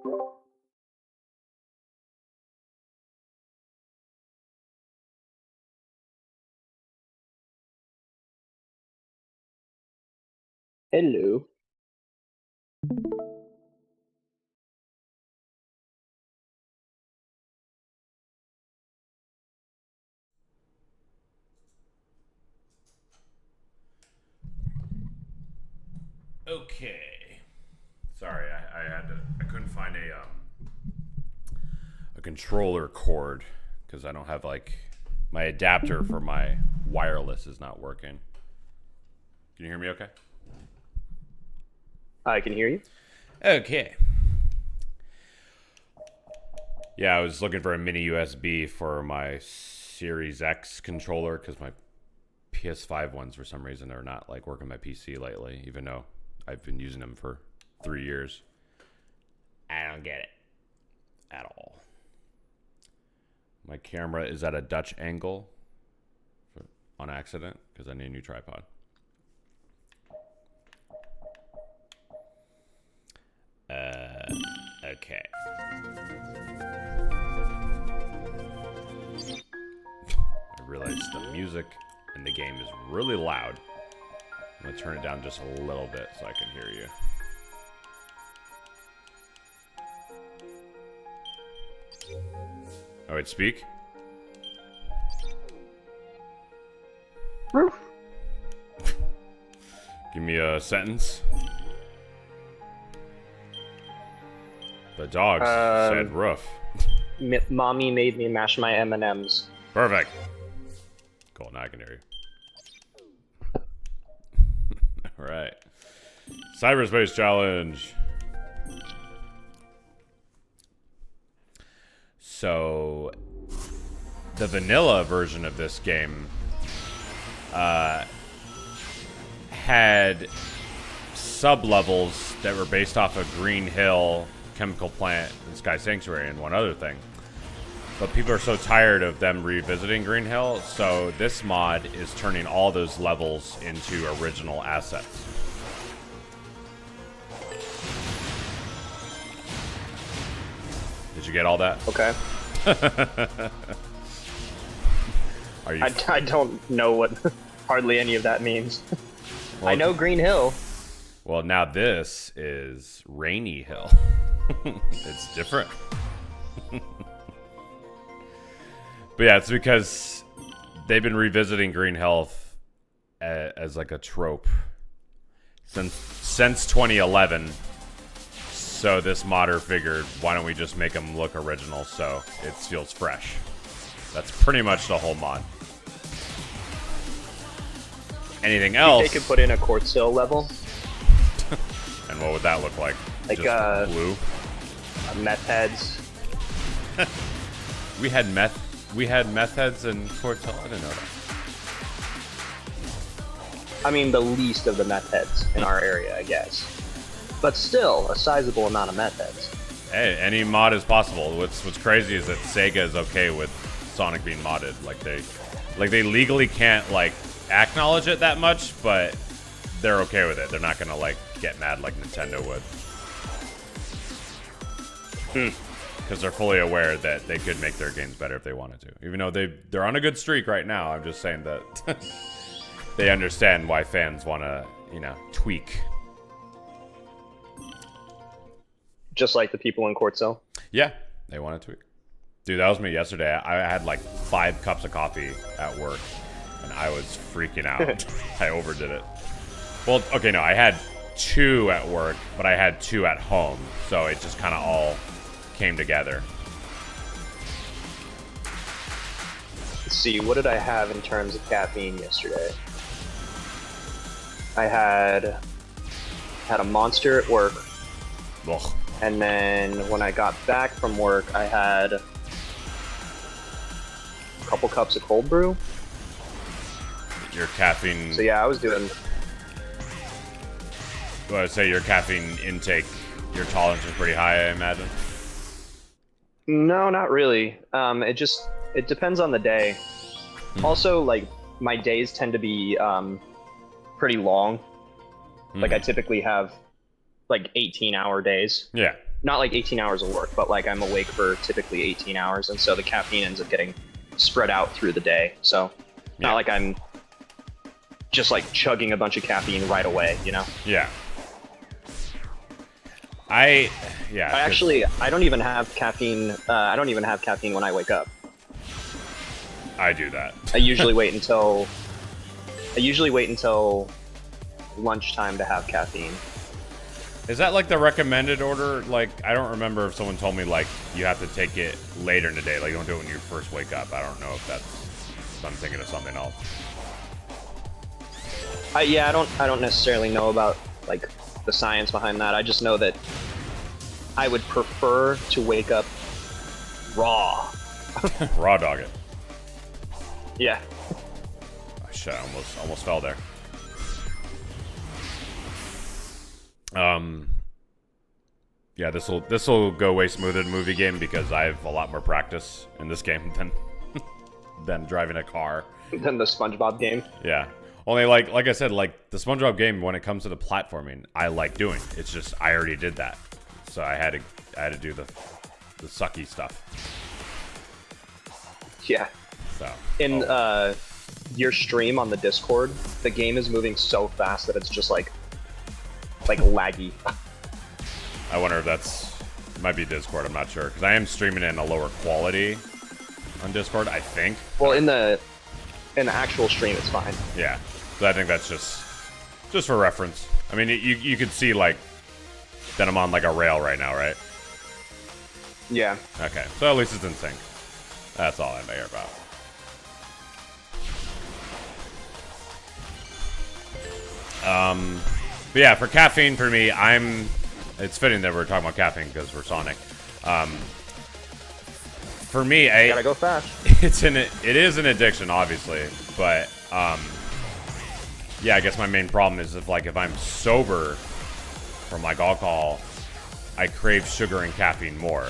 Hello. Okay. Sorry, I couldn't find a controller cord because I don't have like my adapter for my wireless is not working. Can you hear me okay? I can hear you. Okay. Yeah, I was looking for a mini USB for my Series X controller because my PS5 ones for some reason are not like working my PC lately, even though I've been using them for 3 years. I don't get it at all. My camera is at a Dutch angle on accident because I need a new tripod. Okay. I realized the music in the game is really loud. I'm going to turn it down just a little bit so I can hear you. Oh, wait, speak? Roof. Give me a sentence. The dogs said roof. Mommy made me mash my M&Ms. Perfect. Cool, now I can hear you. Alright. Cyberspace challenge. So, the vanilla version of this game had sub-levels that were based off of Green Hill, Chemical Plant, and Sky Sanctuary, and one other thing. But people are so tired of them revisiting Green Hill, so this mod is turning all those levels into original assets. Did you get all that? Okay. Are you? I don't know what hardly any of that means. Well, I know Green Hill. Well, now this is Rainy Hill. It's different. But yeah, it's because they've been revisiting Green Health as like a trope since 2011. So this modder figured, why don't we just make them look original so it feels fresh? That's pretty much the whole mod. Anything else? They could put in a quartz hill level. And what would that look like? Like just blue? Meth heads. We had meth heads in Quartz Hill. I didn't know that. I mean, the least of the meth heads in our area, I guess. But still, a sizable amount of meth heads. Hey, any mod is possible. What's crazy is that Sega is okay with Sonic being modded. Like they legally can't like acknowledge it that much, but they're okay with it. They're not gonna like get mad like Nintendo would. Because they're fully aware that they could make their games better if they wanted to. Even though they're on a good streak right now, I'm just saying that they understand why fans want to, tweak. Just like the people in Quartz Hill. Yeah, they want to tweak. Dude, that was me yesterday. I had like 5 cups of coffee at work, and I was freaking out. I overdid it. Well, okay, no, I had 2 at work, but I had 2 at home, so it just kind of all came together. Let's see, what did I have in terms of caffeine yesterday? I had a Monster at work. Ugh. And then when I got back from work, I had a couple cups of cold brew. Your caffeine... So yeah, I was doing... Well, I would say your caffeine intake, your tolerance is pretty high, I imagine. No, not really. It depends on the day. Also, like, my days tend to be pretty long. Like, I typically have, like, 18-hour days. Yeah. not like 18 hours of work, but like I'm awake for typically 18 hours, and so the caffeine ends up getting spread out through the day. So not like I'm just like chugging a bunch of caffeine right away, you know? Yeah. I don't even have caffeine. I don't even have caffeine when I wake up. I do that. I usually wait until lunchtime to have caffeine. Is that like the recommended order? Like, I don't remember if someone told me like you have to take it later in the day. Like, don't do it when you first wake up. I don't know if I'm thinking of something else. Yeah, I don't necessarily know about like the science behind that. I just know that I would prefer to wake up raw. Raw dog it. Yeah. Oh, shit, I almost fell there. Yeah, this will go way smoother in movie game because I have a lot more practice in this game than driving a car. Than the SpongeBob game. Yeah. Only like I said, like the SpongeBob game, when it comes to the platforming, I like doing. It's just I already did that, so I had to do the sucky stuff. Yeah. So in your stream on the Discord, the game is moving so fast that it's just like laggy. I wonder if it might be Discord. I'm not sure because I am streaming it in a lower quality on Discord. I think. Well, in the actual stream, it's fine. Yeah. So I think that's just for reference. I mean, you could see like that I'm on like a rail right now, right? Yeah. Okay. So at least it's in sync. That's all I care about. But yeah, for caffeine, for me, it's fitting that we're talking about caffeine because we're Sonic. For me, gotta go fast. It is an addiction, obviously, but yeah, I guess my main problem is if I'm sober from like alcohol, I crave sugar and caffeine more.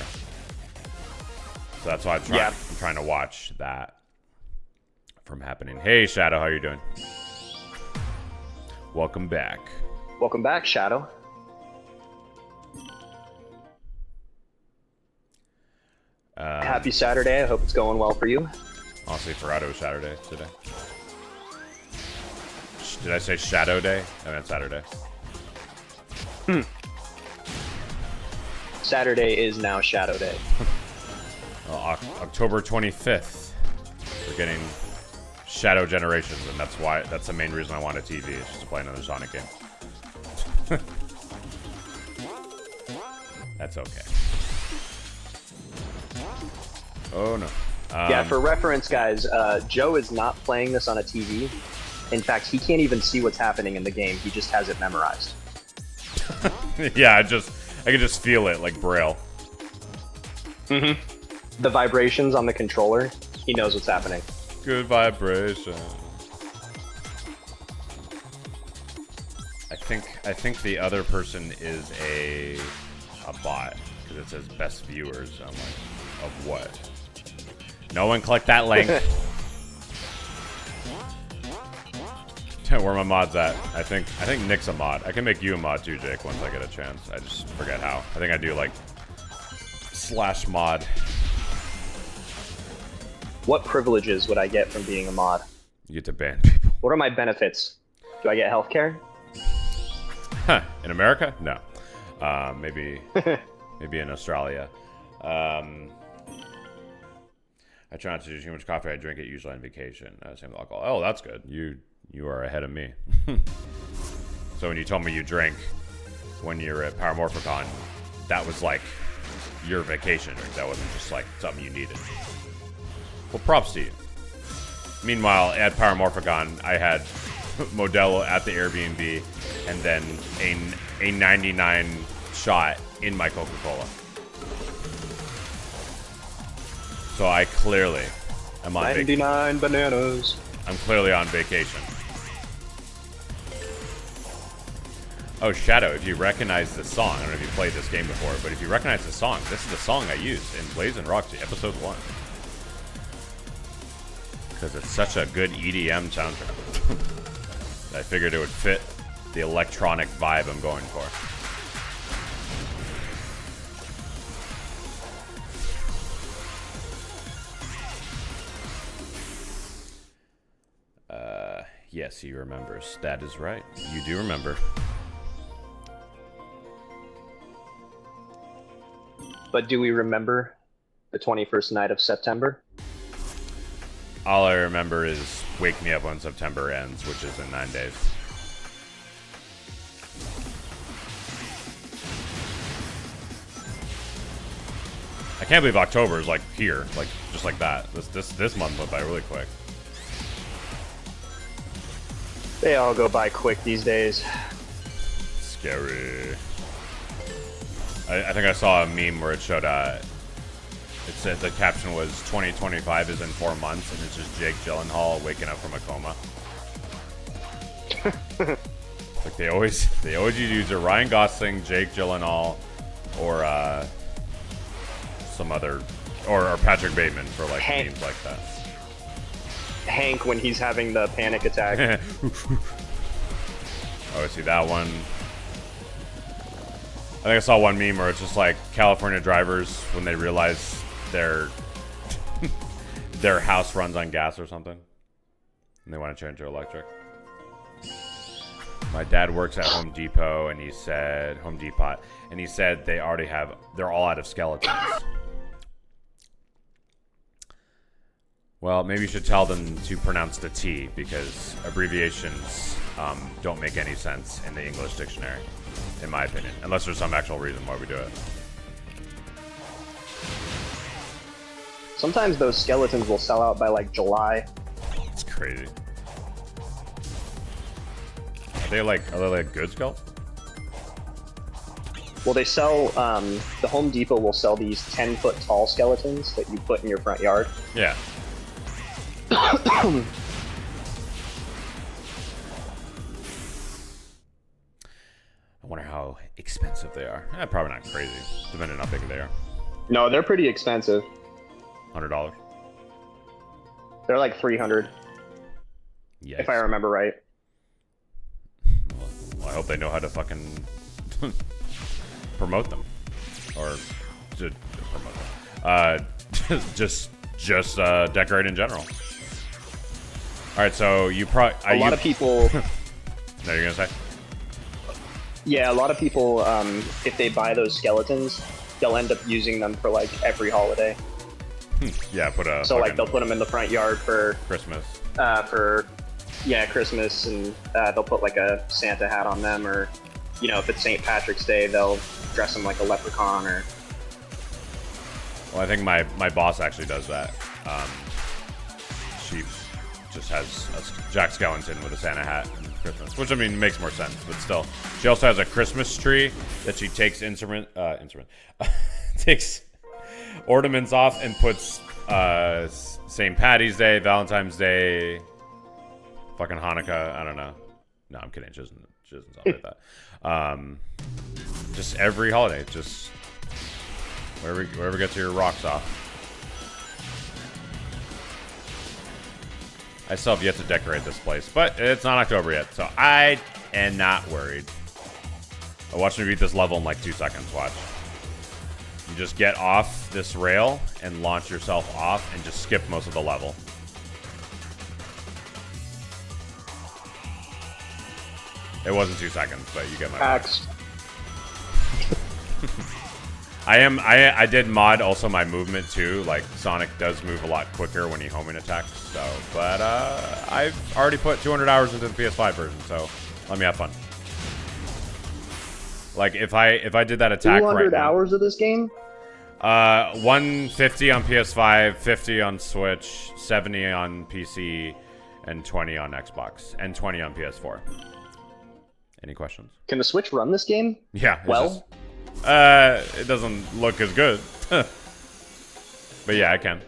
So that's why I'm trying to watch that from happening. Hey, Shadow, how you doing? Welcome back. Welcome back, Shadow. Happy Saturday. I hope it's going well for you. Honestly, forgot it was Saturday today. Did I say Shadow Day? I meant Saturday. Saturday is now Shadow Day. Well, October 25th. We're getting Shadow Generations, and that's the main reason I want a TV, is just to play another Sonic game. That's okay. Oh no. Yeah, for reference, guys, Joe is not playing this on a TV. In fact, he can't even see what's happening in the game. He just has it memorized. Yeah, I can just feel it like Braille. Mm-hmm. The vibrations on the controller, he knows what's happening. Good vibration. I think the other person is a bot because it says best viewers. I'm like, of what? No one click that link. Where my mod's at? I think Nick's a mod. I can make you a mod too, Jake, once I get a chance. I just forget how. I think I do like /mod. What privileges would I get from being a mod? You get to ban people. What are my benefits? Do I get healthcare? Huh. In America? No. Maybe in Australia. I try not to do too much coffee. I drink it usually on vacation. Same with alcohol. Oh, that's good. You are ahead of me. So when you told me you drank when you're at Paramorphicon, that was like your vacation. That wasn't just like something you needed. Well, props to you. Meanwhile, at Paramorphicon, I had Modelo at the Airbnb and then a 99 shot in my Coca-Cola. So I clearly am on 99 bananas. I'm clearly on vacation. Oh, Shadow, if you recognize this song, I don't know if you played this game before, but if you recognize the song, this is the song I used in Blazing Roxy, episode 1. Because it's such a good EDM soundtrack. I figured it would fit the electronic vibe I'm going for. Yes, he remembers. That is right. You do remember. But do we remember the 21st night of September? All I remember is wake me up when September ends, which is in 9 days. I can't believe October is like here, like just like that. This month went by really quick. They all go by quick these days. Scary. I think I saw a meme where it showed it said the caption was 2025 is in 4 months, and it's just Jake Gyllenhaal waking up from a coma. Like they always use Ryan Gosling, Jake Gyllenhaal, or some other, or Patrick Bateman for like memes like that. Hank when he's having the panic attack. Oh, I see that one. I think I saw one meme where it's just like California drivers when they realize their house runs on gas or something, and they want to change to electric. My dad works at Home Depot, and he said they're all out of skeletons. Well, maybe you should tell them to pronounce the T, because abbreviations don't make any sense in the English dictionary, in my opinion, unless there's some actual reason why we do it. Sometimes those skeletons will sell out by like July. It's crazy. Are they like good skeletons? Well, they sell, the Home Depot will sell these 10-foot tall skeletons that you put in your front yard. Yeah. I wonder how expensive they are. Probably not crazy, depending on how big they are. No, they're pretty expensive. $100. They're like $300. Yikes. If I remember right. Well, I hope they know how to fucking promote them, or to promote them. Just decorate in general. All right, so you probably a lot of people. No, you're gonna say? Yeah, a lot of people. If they buy those skeletons, they'll end up using them for like every holiday. Yeah, so like they'll put them in the front yard for Christmas. Christmas, and they'll put like a Santa hat on them, or if it's St. Patrick's Day, they'll dress them like a leprechaun. Or well, I think my boss actually does that. She just has a Jack Skellington with a Santa hat and Christmas, which I mean makes more sense, but still, she also has a Christmas tree that she takes takes ornaments off and puts St. Patty's Day, Valentine's Day, fucking Hanukkah. I don't know. No, I'm kidding. She doesn't celebrate that. Just every holiday, just wherever gets your rocks off. I still have yet to decorate this place, but it's not October yet, so I am not worried. Watch me beat this level in like 2 seconds. Watch. You just get off this rail and launch yourself off and just skip most of the level. It wasn't 2 seconds, but you get my point. I did mod also my movement too. Like Sonic does move a lot quicker when he homing attacks. So, but I've already put 200 hours into the PS5 version, so let me have fun. Like if I did that attack 200 right now, hours of this game? 150 on PS5, 50 on Switch, 70 on PC, and 20 on Xbox, and 20 on PS4. Any questions? Can the Switch run this game? Yeah. Well, it doesn't look as good. But yeah, I can.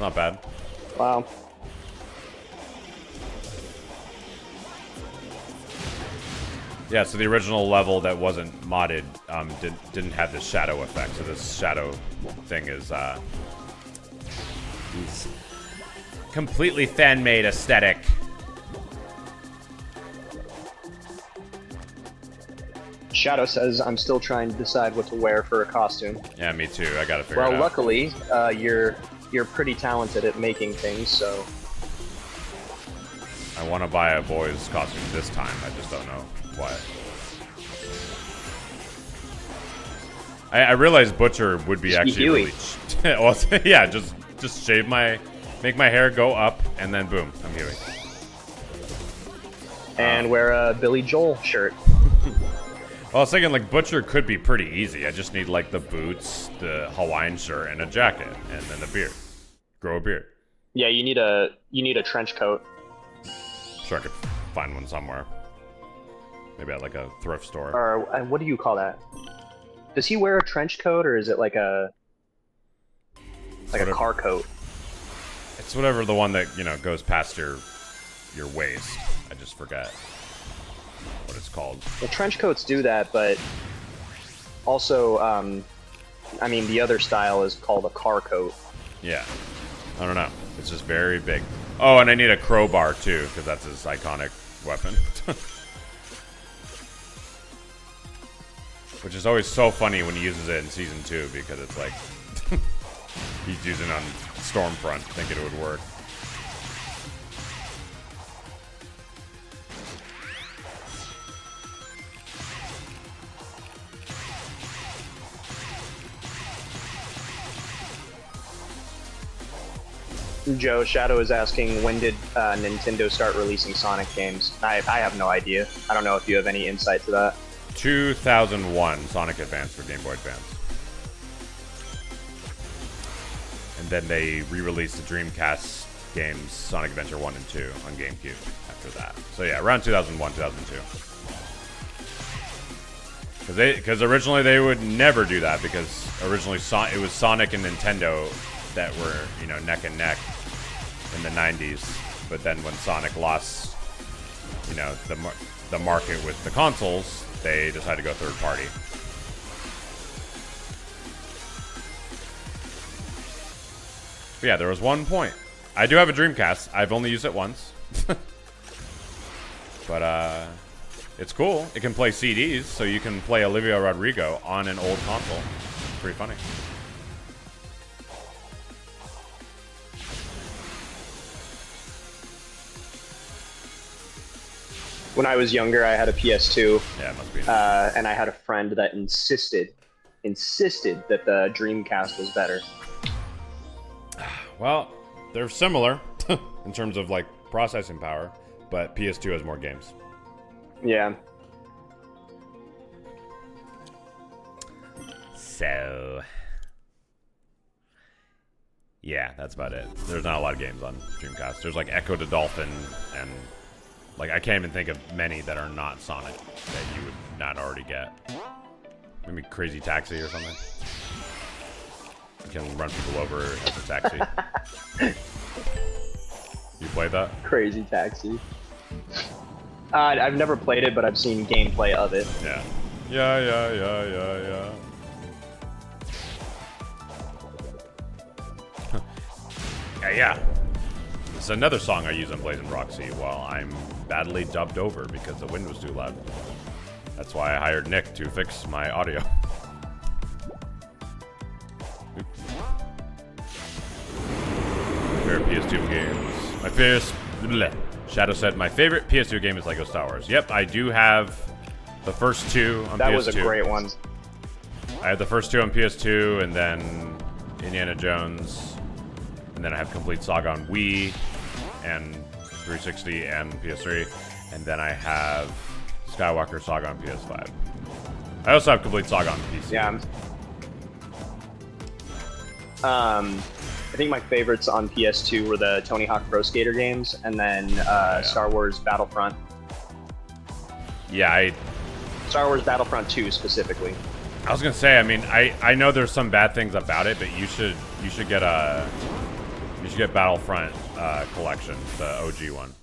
Not bad. Wow. Yeah, so the original level that wasn't modded didn't have this shadow effect. So this shadow thing is completely fan-made aesthetic. Shadow says, I'm still trying to decide what to wear for a costume. Yeah, me too. I gotta figure it out. Well, luckily, you're pretty talented at making things, so... I want to buy a boy's costume this time. I just don't know why. I realized Butcher would be actually really well, yeah, just shave make my hair go up, and then boom, I'm Huey. And wear a Billy Joel shirt. Well, I was thinking like Butcher could be pretty easy. I just need like the boots, the Hawaiian shirt, and a jacket, and then the beard. Grow a beard. Yeah, you need a trench coat. Sure, I could find one somewhere. Maybe at like a thrift store. Or what do you call that? Does he wear a trench coat, or is it like a car coat? It's whatever the one that goes past your waist. I just forget what it's called. Well, trench coats do that, but also, I mean, the other style is called a car coat. Yeah, I don't know. It's just very big. Oh, and I need a crowbar too, because that's his iconic weapon. Which is always so funny when he uses it in Season 2, because it's like he's using it on Stormfront, thinking it would work. Joe Shadow is asking, when did Nintendo start releasing Sonic games? I have no idea. I don't know if you have any insight to that. 2001 Sonic Advance for Game Boy Advance. And then they re-released the Dreamcast games Sonic Adventure 1 and 2 on GameCube after that. So yeah, around 2001, 2002. Because originally they would never do that, because originally it was Sonic and Nintendo that were, neck and neck in the 90s. But then when Sonic lost, the market with the consoles, they decided to go third party. But yeah, there was one point. I do have a Dreamcast. I've only used it once. But it's cool. It can play CDs, so you can play Olivia Rodrigo on an old console. It's pretty funny. When I was younger, I had a PS2. Yeah, it must be. And I had a friend that insisted that the Dreamcast was better. Well, they're similar in terms of like processing power, but PS2 has more games. Yeah. So, yeah, that's about it. There's not a lot of games on Dreamcast. There's like Echo the Dolphin, and like I can't even think of many that are not Sonic that you would not already get. Maybe Crazy Taxi or something. You can run people over as a taxi. You played that? Crazy Taxi. I've never played it, but I've seen gameplay of it. Yeah. Yeah. This is another song I use on Blazing Roxy while I'm badly dubbed over because the wind was too loud. That's why I hired Nick to fix my audio. Favorite PS2 games. My favorite... Shadow said, my favorite PS2 game is Lego Star Wars. Yep, I do have the first two on PS2. That was a great one. I had the first two on PS2, and then Indiana Jones, and then I have Complete Saga on Wii, and 360, and PS3, and then I have Skywalker Saga on PS5. I also have Complete Saga on PC. Yeah. I think my favorites on PS2 were the Tony Hawk Pro Skater games, and then Star Wars Battlefront. Yeah, Star Wars Battlefront 2 specifically. I was gonna say, I mean, I know there's some bad things about it, but you should get Battlefront collection, the OG one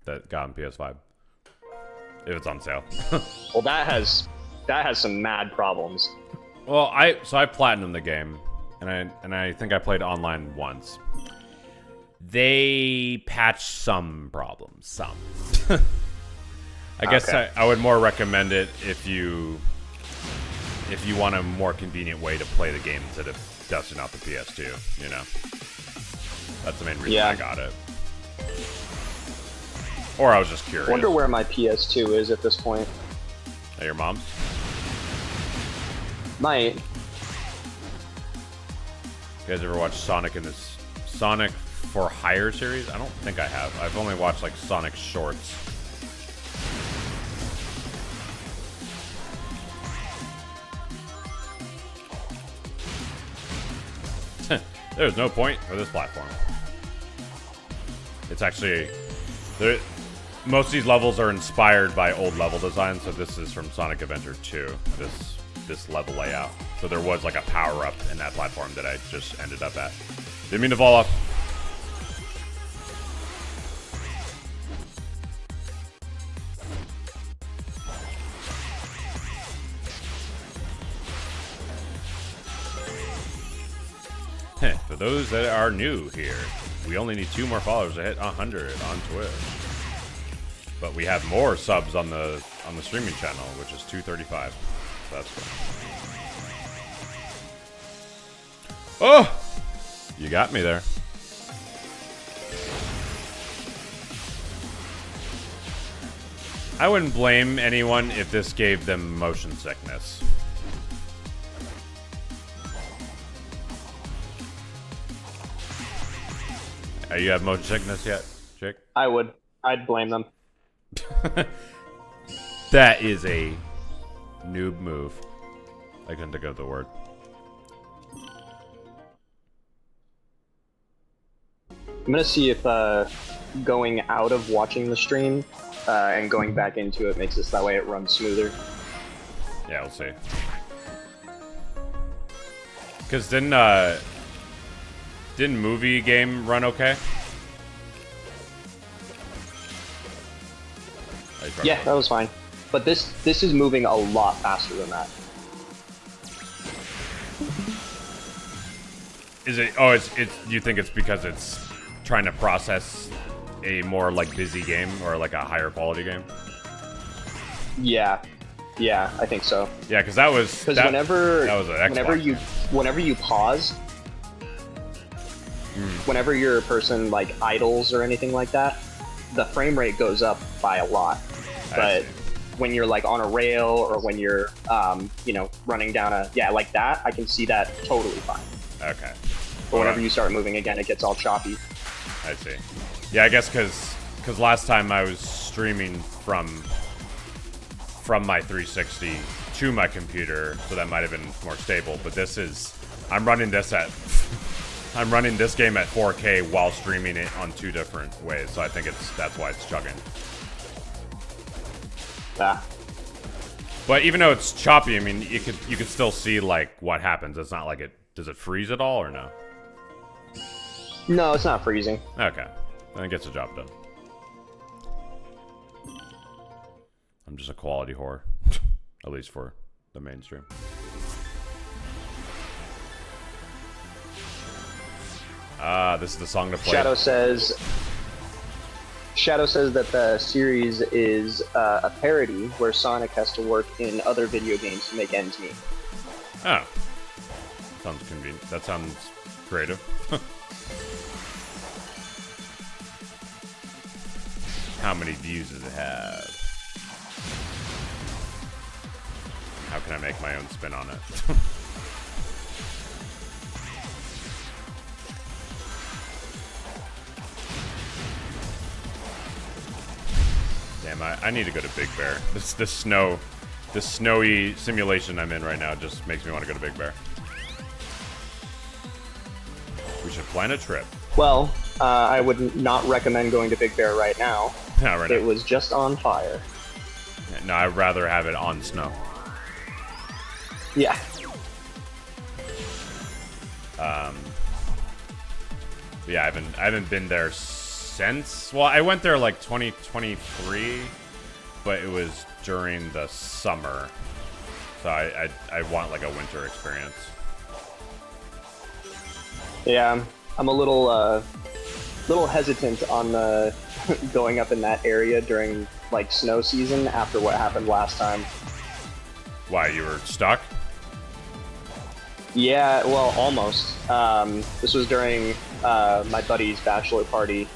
that got on PS5 if it's on sale. Well, that has some mad problems. Well, I platinumed the game, and I think I played online once. They patched some problems, some. I guess Okay. I would more recommend it if you want a more convenient way to play the game instead of dusting out the PS2, you know? That's the main reason I got it. Or I was just curious. I wonder where my PS2 is at this point. At your mom's? Might. You guys ever watch Sonic in this Sonic for Hire series? I don't think I have. I've only watched like Sonic shorts. There's no point for this platform. It's actually most of these levels are inspired by old level design, so this is from Sonic Adventure 2, this level layout. So there was like a power-up in that platform that I just ended up at. Didn't mean to fall off. For those that are new here, we only need 2 more followers to hit 100 on Twitch. But we have more subs on the streaming channel, which is 235. So that's good. Oh! You got me there. I wouldn't blame anyone if this gave them motion sickness. You have motion sickness yet, Chick? I'd blame them. That is a noob move. I couldn't think of the word. I'm gonna see if going out of watching the stream and going back into it makes it so that way it runs smoother. Yeah, we'll see. Because didn't movie game run okay? Yeah, that was fine. But this is moving a lot faster than that. Is it? Oh, it's. You think it's because it's trying to process a more like busy game or like a higher quality game? Yeah, I think so. Yeah, because that was whenever you pause, whenever you're a person like idles or anything like that, the frame rate goes up by a lot. But when you're like on a rail or when you're running down like that, I can see that totally fine. Okay. But whenever you start moving again, it gets all choppy. I see. Yeah, I guess because last time I was streaming from my 360 to my computer, so that might have been more stable. But I'm running this game at 4K while streaming it on 2 different ways. So I think that's why it's chugging. Yeah. But even though it's choppy, I mean, you could still see like what happens. It's not like does it freeze at all or no? No, it's not freezing. Okay, then it gets the job done. I'm just a quality whore, at least for the mainstream. This is the song to play. Shadow says that the series is a parody where Sonic has to work in other video games to make ends meet. Oh. Sounds convenient. That sounds creative. How many views does it have? How can I make my own spin on it? Damn, I need to go to Big Bear. This snowy simulation I'm in right now just makes me want to go to Big Bear. We should plan a trip. Well, I would not recommend going to Big Bear right now. Not right now. It was just on fire. No, I'd rather have it on snow. Yeah. Yeah, I haven't been there since. Well, I went there like 2023, but it was during the summer. So I want like a winter experience. Yeah, I'm a little hesitant on going up in that area during like snow season after what happened last time. Why, you were stuck? Yeah, well, almost. This was during my buddy's bachelor party.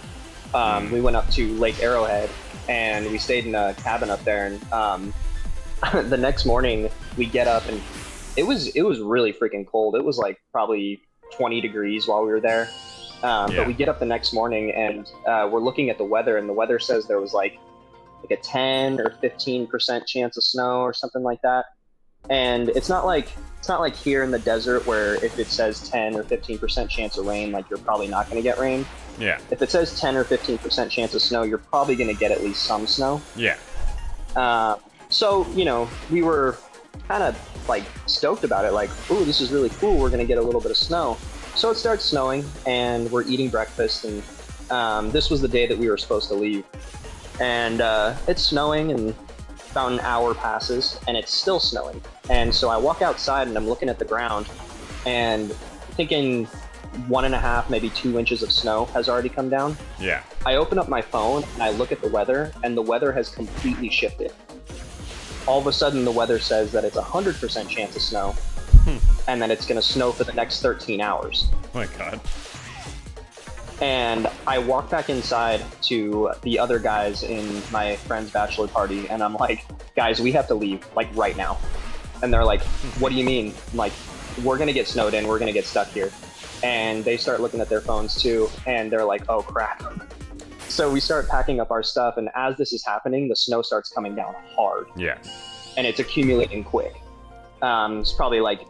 We went up to Lake Arrowhead, and we stayed in a cabin up there. And the next morning we get up, and it was really freaking cold. It was like probably 20 degrees while we were there. But we get up the next morning, and we're looking at the weather, and the weather says there was like a 10 or 15% chance of snow or something like that. And it's not like here in the desert where if it says 10 or 15% chance of rain, like you're probably not going to get rain. Yeah. If it says 10 or 15% chance of snow, you're probably going to get at least some snow. Yeah. So, you know, we were kind of like stoked about it, like, ooh, this is really cool. We're going to get a little bit of snow. So it starts snowing, and we're eating breakfast, and this was the day that we were supposed to leave. And it's snowing, and about an hour passes, and it's still snowing. And so I walk outside, and I'm looking at the ground, and thinking 1.5, maybe 2 inches of snow has already come down. Yeah. I open up my phone, and I look at the weather, and the weather has completely shifted. All of a sudden, the weather says that it's 100% chance of snow, and that it's going to snow for the next 13 hours. Oh my God. And I walk back inside to the other guys in my friend's bachelor party, and I'm like, guys, we have to leave, like, right now. And they're like, what do you mean? I'm like, we're going to get snowed in. We're going to get stuck here. And they start looking at their phones, too, and they're like, oh, crap. So we start packing up our stuff, and as this is happening, the snow starts coming down hard. Yeah. And it's accumulating quick. It's probably like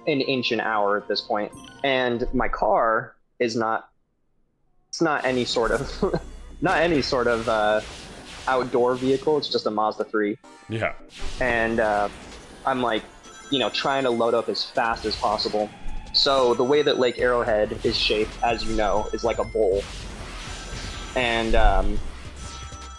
an inch an hour at this point. And my car is not any sort of outdoor vehicle. It's just a Mazda 3. Yeah. And I'm like, you know, trying to load up as fast as possible. So the way that Lake Arrowhead is shaped, as you know, is like a bowl. And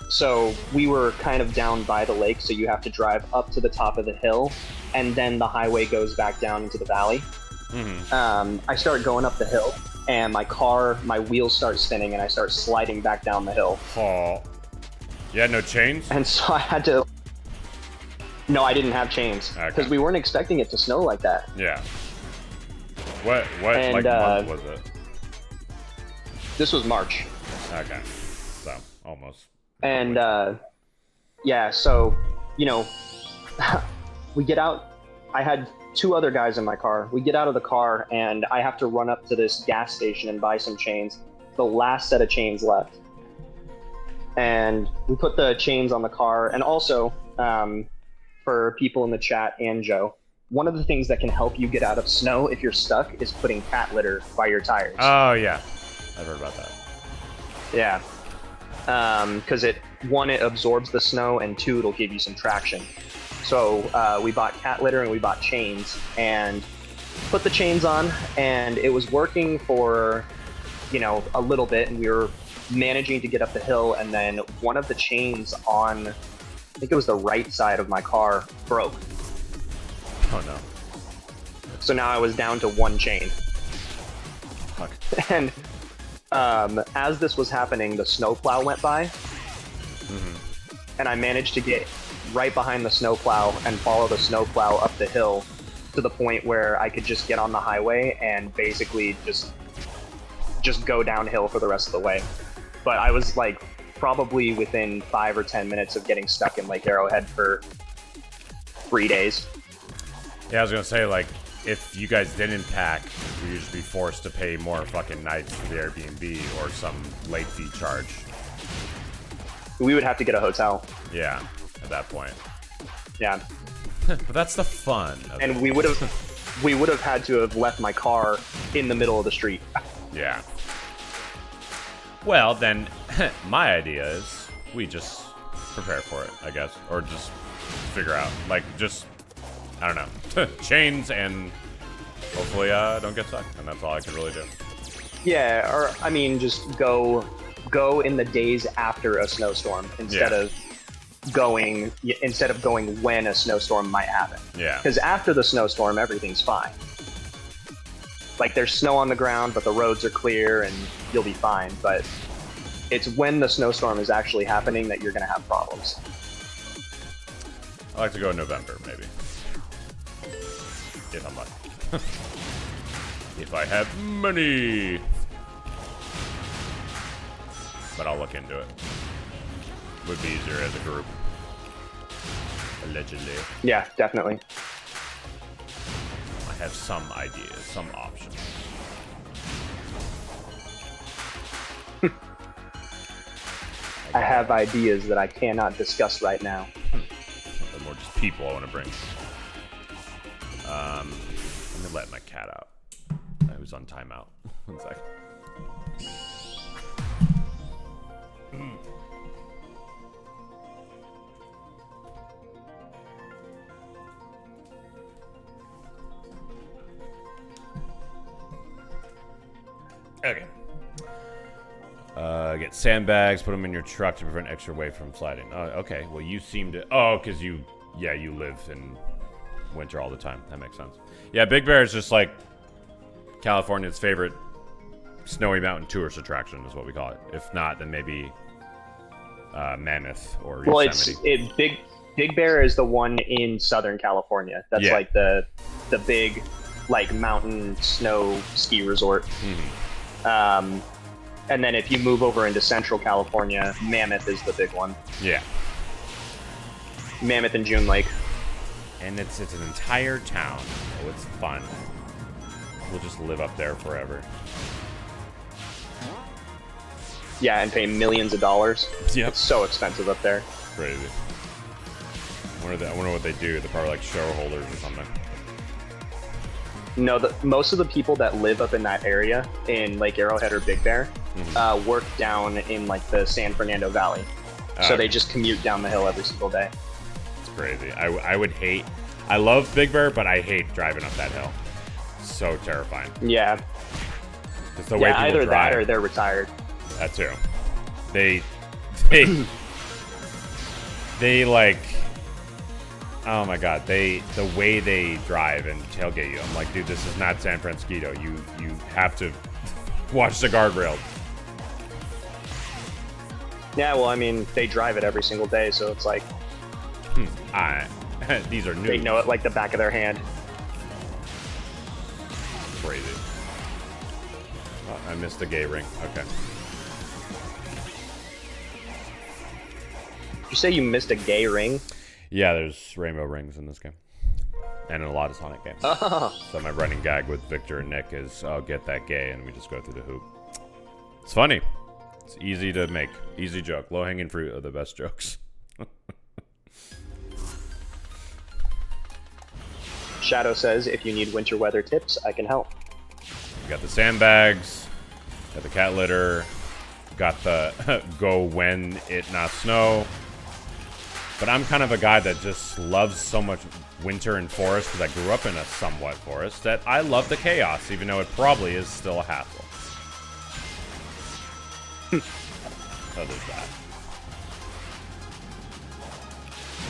so we were kind of down by the lake, so you have to drive up to the top of the hill, and then the highway goes back down into the valley. Mm-hmm. I start going up the hill, and my wheels start spinning, and I start sliding back down the hill. Oh. You had no chains? And so I had to... No, I didn't have chains, because we weren't expecting it to snow like that. Yeah. What and, like month was it? This was March. Okay. So, almost. And, yeah, so, you know, we get out. I had 2 other guys in my car. We get out of the car, and I have to run up to this gas station and buy some chains. The last set of chains left. And we put the chains on the car. And also, for people in the chat and Joe, one of the things that can help you get out of snow if you're stuck is putting cat litter by your tires. Oh, yeah. I've heard about that. Yeah. Because it absorbs the snow, and 2, it'll give you some traction. So we bought cat litter and we bought chains and put the chains on, and it was working for, you know, a little bit, and we were managing to get up the hill, and then one of the chains on, I think it was the right side of my car, broke. Oh no. So now I was down to 1 chain. Fuck. And as this was happening, the snowplow went by, and I managed to get right behind the snowplow and follow the snowplow up the hill to the point where I could just get on the highway and basically just go downhill for the rest of the way. But I was like probably within 5 or 10 minutes of getting stuck in Lake Arrowhead for 3 days. Yeah, I was gonna say, like, if you guys didn't pack, you'd just be forced to pay more fucking nights for the Airbnb or some late fee charge. We would have to get a hotel. Yeah, at that point. Yeah. But that's the fun. And we would have had to have left my car in the middle of the street. Yeah. Well, then, my idea is we just prepare for it, I guess. Or just figure out, like, just, I don't know, chains and hopefully don't get stuck. And that's all I can really do. Yeah, or, I mean, just go in the days after a snowstorm instead of going when a snowstorm might happen. Yeah. Because after the snowstorm, everything's fine. Like, there's snow on the ground, but the roads are clear and you'll be fine. But it's when the snowstorm is actually happening that you're going to have problems. I like to go in November, maybe. If I'm lucky. If I have money. But I'll look into it. would be easier as a group. Allegedly. Yeah, definitely. I have some ideas, some options. I have ideas that I cannot discuss right now. They're more just people I want to bring. Let me let my cat out. I was on timeout. One sec. Okay. Get sandbags, put them in your truck to prevent extra weight from sliding. Oh, okay. Well, you seem to... Oh, because you live in winter all the time. That makes sense. Yeah, Big Bear is just like California's favorite snowy mountain tourist attraction is what we call it. If not, then maybe Mammoth or Yosemite. Well, Big Bear is the one in Southern California. That's like the big like mountain snow ski resort. Mm-hmm. And then if you move over into Central California, Mammoth is the big one. Yeah. Mammoth and June Lake. And it's an entire town. Oh, it's fun. We'll just live up there forever. Yeah, and pay millions of dollars. Yep. It's so expensive up there. Crazy. I wonder what they do. They're probably like shareholders or something. No, most of the people that live up in that area, in Lake Arrowhead or Big Bear, work down in like the San Fernando Valley. So they just commute down the hill every single day. It's crazy. I would hate... I love Big Bear, but I hate driving up that hill. So terrifying. Yeah. It's the way people either drive. that or they're retired. That too. They like... Oh my god, the way they drive and tailgate you, I'm like, dude, this is not San Francisco. You have to watch the guardrail. Yeah, well, I mean, they drive it every single day, so it's like... These are new. They know it like the back of their hand. Crazy. Oh, I missed the gay ring. Okay. Did you say you missed a gay ring? Yeah, there's rainbow rings in this game. And in a lot of Sonic games. Oh. So my running gag with Victor and Nick is, I'll get that gay, and we just go through the hoop. It's funny. It's easy to make. Easy joke. Low-hanging fruit are the best jokes. Shadow says, if you need winter weather tips, I can help. We got the sandbags. Got the cat litter. Got the go when it not snow. But I'm kind of a guy that just loves so much winter and forest because I grew up in a somewhat forest that I love the chaos, even though it probably is still a hassle. So there's that.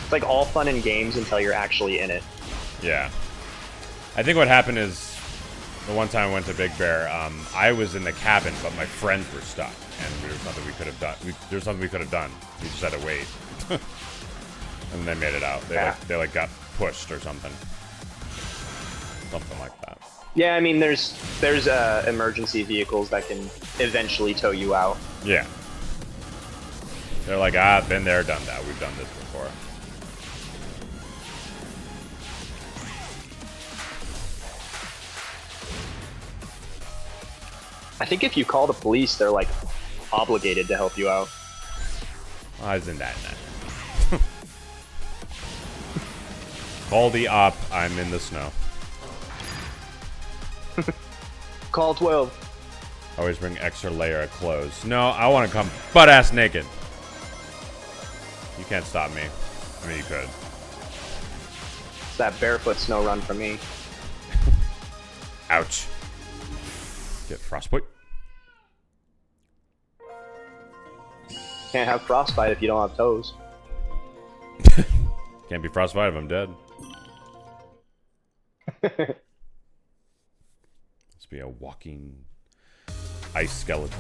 It's like all fun and games until you're actually in it. Yeah. I think what happened is the one time I went to Big Bear, I was in the cabin, but my friends were stuck, and there was nothing we could have done. There's something we could have done. We just had to wait. And they made it out. They like got pushed or something. Something like that. Yeah, I mean, there's emergency vehicles that can eventually tow you out. Yeah. They're like, been there, done that. We've done this before. I think if you call the police, they're like obligated to help you out. I was in that. Call the op. I'm in the snow. Call 12. Always bring extra layer of clothes. No, I want to come butt-ass naked. You can't stop me. I mean, you could. It's that barefoot snow run for me. Ouch. Get frostbite. Can't have frostbite if you don't have toes. Can't be frostbite if I'm dead. Let's be a walking ice skeleton.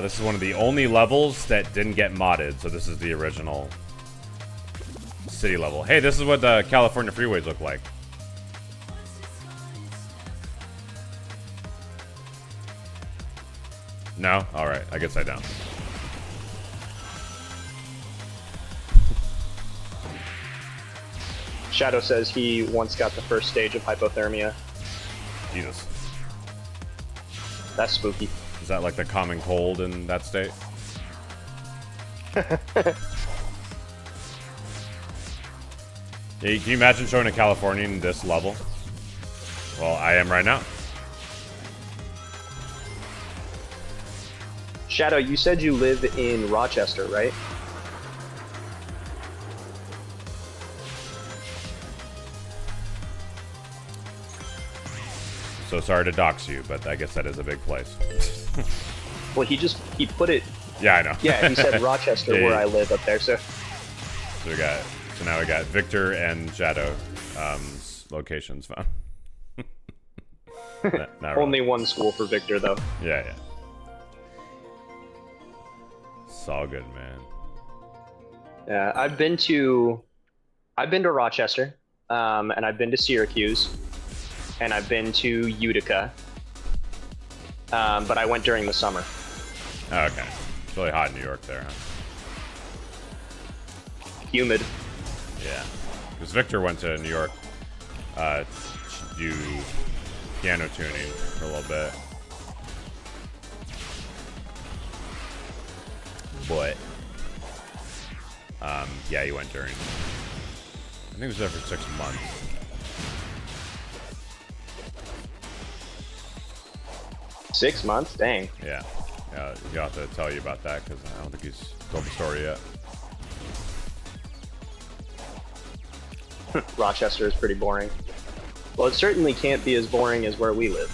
This is one of the only levels that didn't get modded, so this is the original city level. Hey, this is what the California freeways look like. No? Alright, I guess I don't. Shadow says he once got the first stage of hypothermia. Jesus. That's spooky. Is that like the common cold in that state? Hey, can you imagine showing a Californian this level? Well, I am right now. Shadow, you said you live in Rochester, right? So sorry to dox you, but I guess that is a big place. Well, he put it. Yeah, I know. Yeah, he said Rochester, Yeah, where yeah. I live up there. So So now we got Victor and Shadow locations found. Not only really. one school for Victor, though. Yeah, yeah. It's all good, man. Yeah, I've been to Rochester, and I've been to Syracuse, and I've been to Utica, but I went during the summer. Oh, okay. It's really hot in New York there, huh? Humid. Yeah. Because Victor went to New York to do piano tuning for a little bit. But, yeah, he went during. I think he was there for 6 months. Six months? Dang. Yeah. He'll have to tell you about that because I don't think he's told the story yet. Rochester is pretty boring. Well, it certainly can't be as boring as where we live.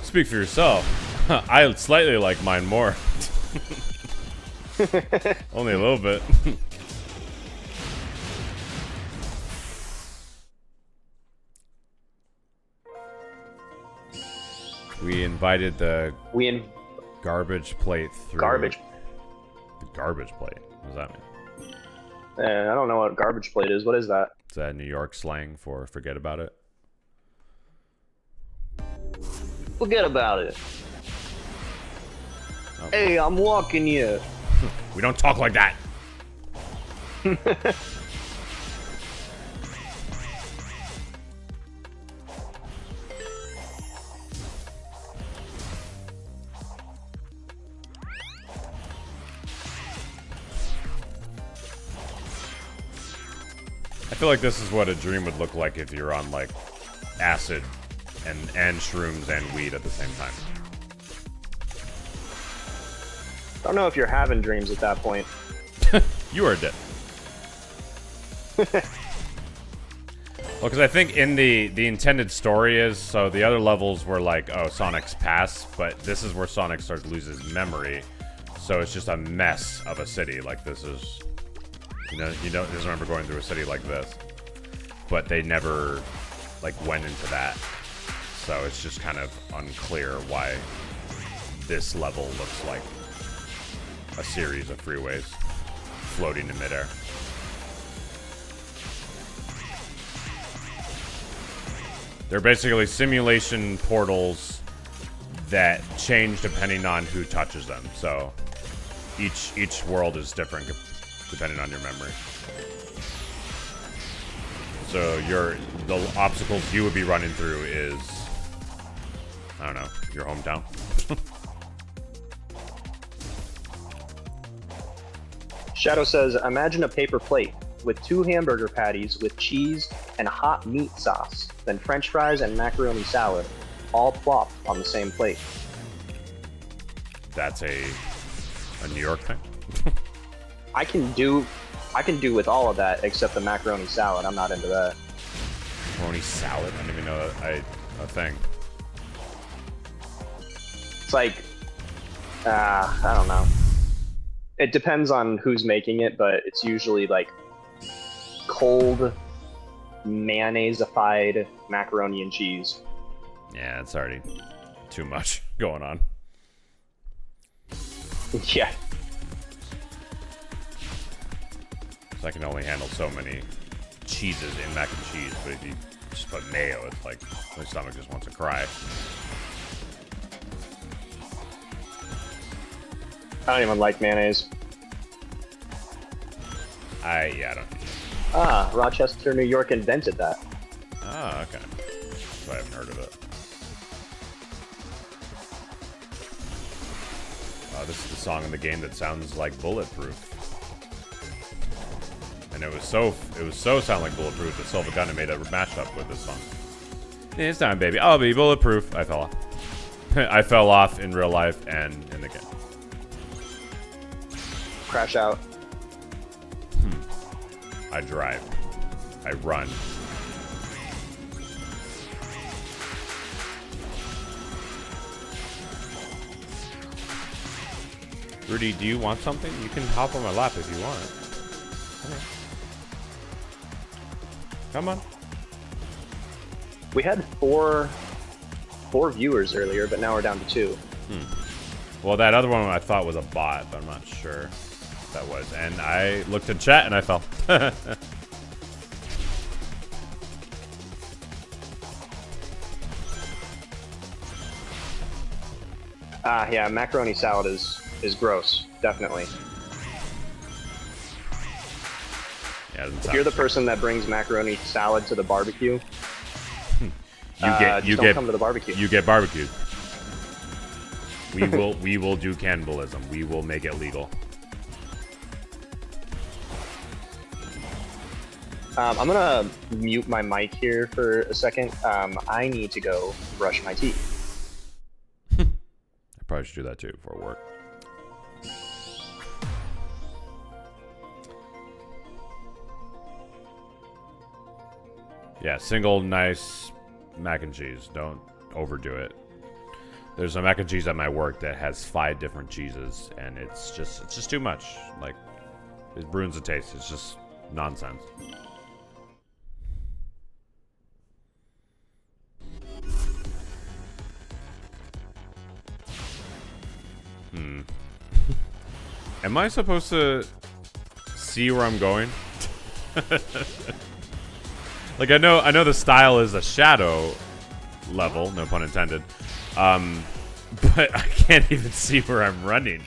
Speak for yourself. I slightly like mine more. Only a little bit. We invited the garbage plate through. Garbage. The garbage plate. What does that mean? I don't know what garbage plate is. What is that? Is that New York slang for forget about it? Forget about it. Oh. Hey, I'm walking you. We don't talk like that. I feel like this is what a dream would look like if you're on like acid and shrooms and weed at the same time. I don't know if you're having dreams at that point. You are dead. Well, because I think in the intended story is, so the other levels were like, oh, Sonic's past, but this is where Sonic starts to lose his memory. So it's just a mess of a city. Like this is, you know, he doesn't remember going through a city like this. But they never like went into that. So it's just kind of unclear why this level looks like a series of freeways floating in midair. They're basically simulation portals that change depending on who touches them. So each world is different depending on your memory. So the obstacles you would be running through is, I don't know, your hometown. Shadow says, imagine a paper plate with 2 hamburger patties with cheese and hot meat sauce, then french fries and macaroni salad, all plopped on the same plate. That's a New York thing? I can do with all of that except the macaroni salad. I'm not into that. Macaroni salad? I didn't even know that a thing. It's like, I don't know. It depends on who's making it, but it's usually like cold mayonnaise-ified macaroni and cheese. Yeah, it's already too much going on. Yeah. So I can only handle so many cheeses in mac and cheese, but if you just put mayo, it's like my stomach just wants to cry. I don't even like mayonnaise. Yeah, I don't think Ah, Rochester, New York invented that. Ah, okay. So I haven't heard of it. This is the song in the game that sounds like Bulletproof. And it was so sound like Bulletproof that Silva Gunna made a mashup with this song. It's time, baby. I'll be bulletproof. I fell off. I fell off in real life and in the game. Crash out. I drive. I run. Rudy, do you want something? You can hop on my lap if you want. Come on. We had four viewers earlier, but now we're down to 2. Well, that other one I thought was a bot, but I'm not sure what that was. And I looked in chat and I fell. Yeah, macaroni salad is gross, definitely. Yeah, if you're the person that brings macaroni salad to the barbecue, you don't come to the barbecue. You get barbecued. We will do cannibalism. We will make it legal. I'm gonna mute my mic here for a second. I need to go brush my teeth. I probably should do that too before work. Yeah, single nice mac and cheese. Don't overdo it. There's a mac and cheese at my work that has 5 different cheeses, and it's just too much. Like, it ruins the taste. It's just nonsense. Am I supposed to see where I'm going? Like, I know the style is a shadow level, no pun intended. But I can't even see where I'm running.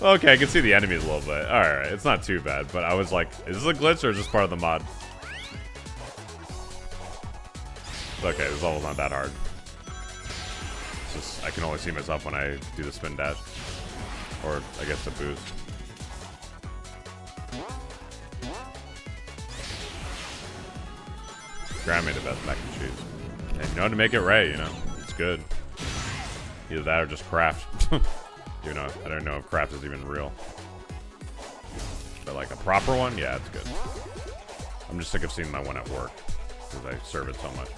Okay, I can see the enemies a little bit. Alright, it's not too bad, but I was like, is this a glitch or is this part of the mod? Okay, this level's not that hard. It's just, I can only see myself when I do the spin dash. Or, I guess, the boost. Graham made the best mac and cheese. And you know how to make it right, you know? It's good. Either that or just craft. You know, I don't know if craft is even real. But like a proper one, yeah, it's good. I'm just sick of seeing my one at work. Because I serve it so much.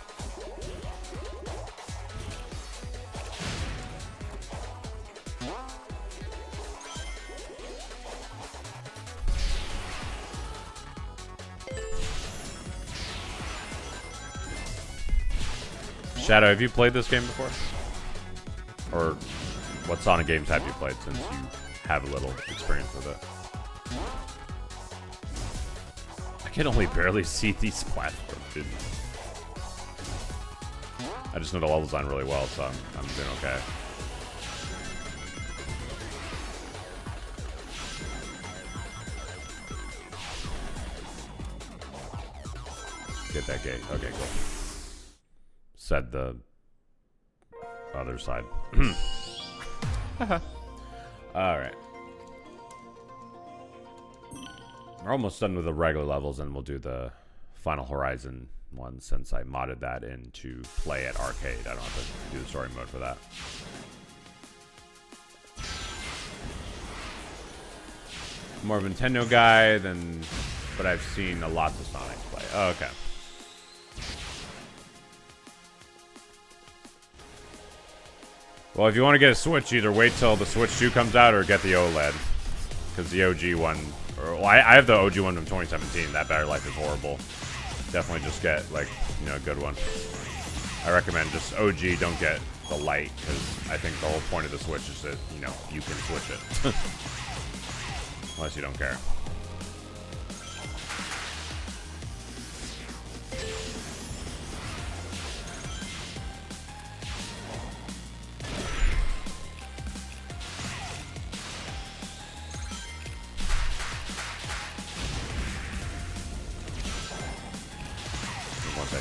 Shadow, have you played this game before? Or what Sonic games have you played since you have a little experience with it? I can only barely see these platforms, dude. I just know the level design really well, so I'm doing okay. Get that gate. Okay, cool. Said the other side. Alright. We're almost done with the regular levels, and we'll do the Final Horizon one since I modded that into play at arcade. I don't have to do the story mode for that. More of a Nintendo guy than, but I've seen a lot of Sonic play. Oh, okay. Well, if you want to get a Switch, either wait till the Switch 2 comes out or get the OLED. Because the OG one... Well, I have the OG one from 2017. That battery life is horrible. Definitely just get, like, you know, a good one. I recommend just OG, don't get the light. Because I think the whole point of the Switch is that, you know, you can switch it. Unless you don't care.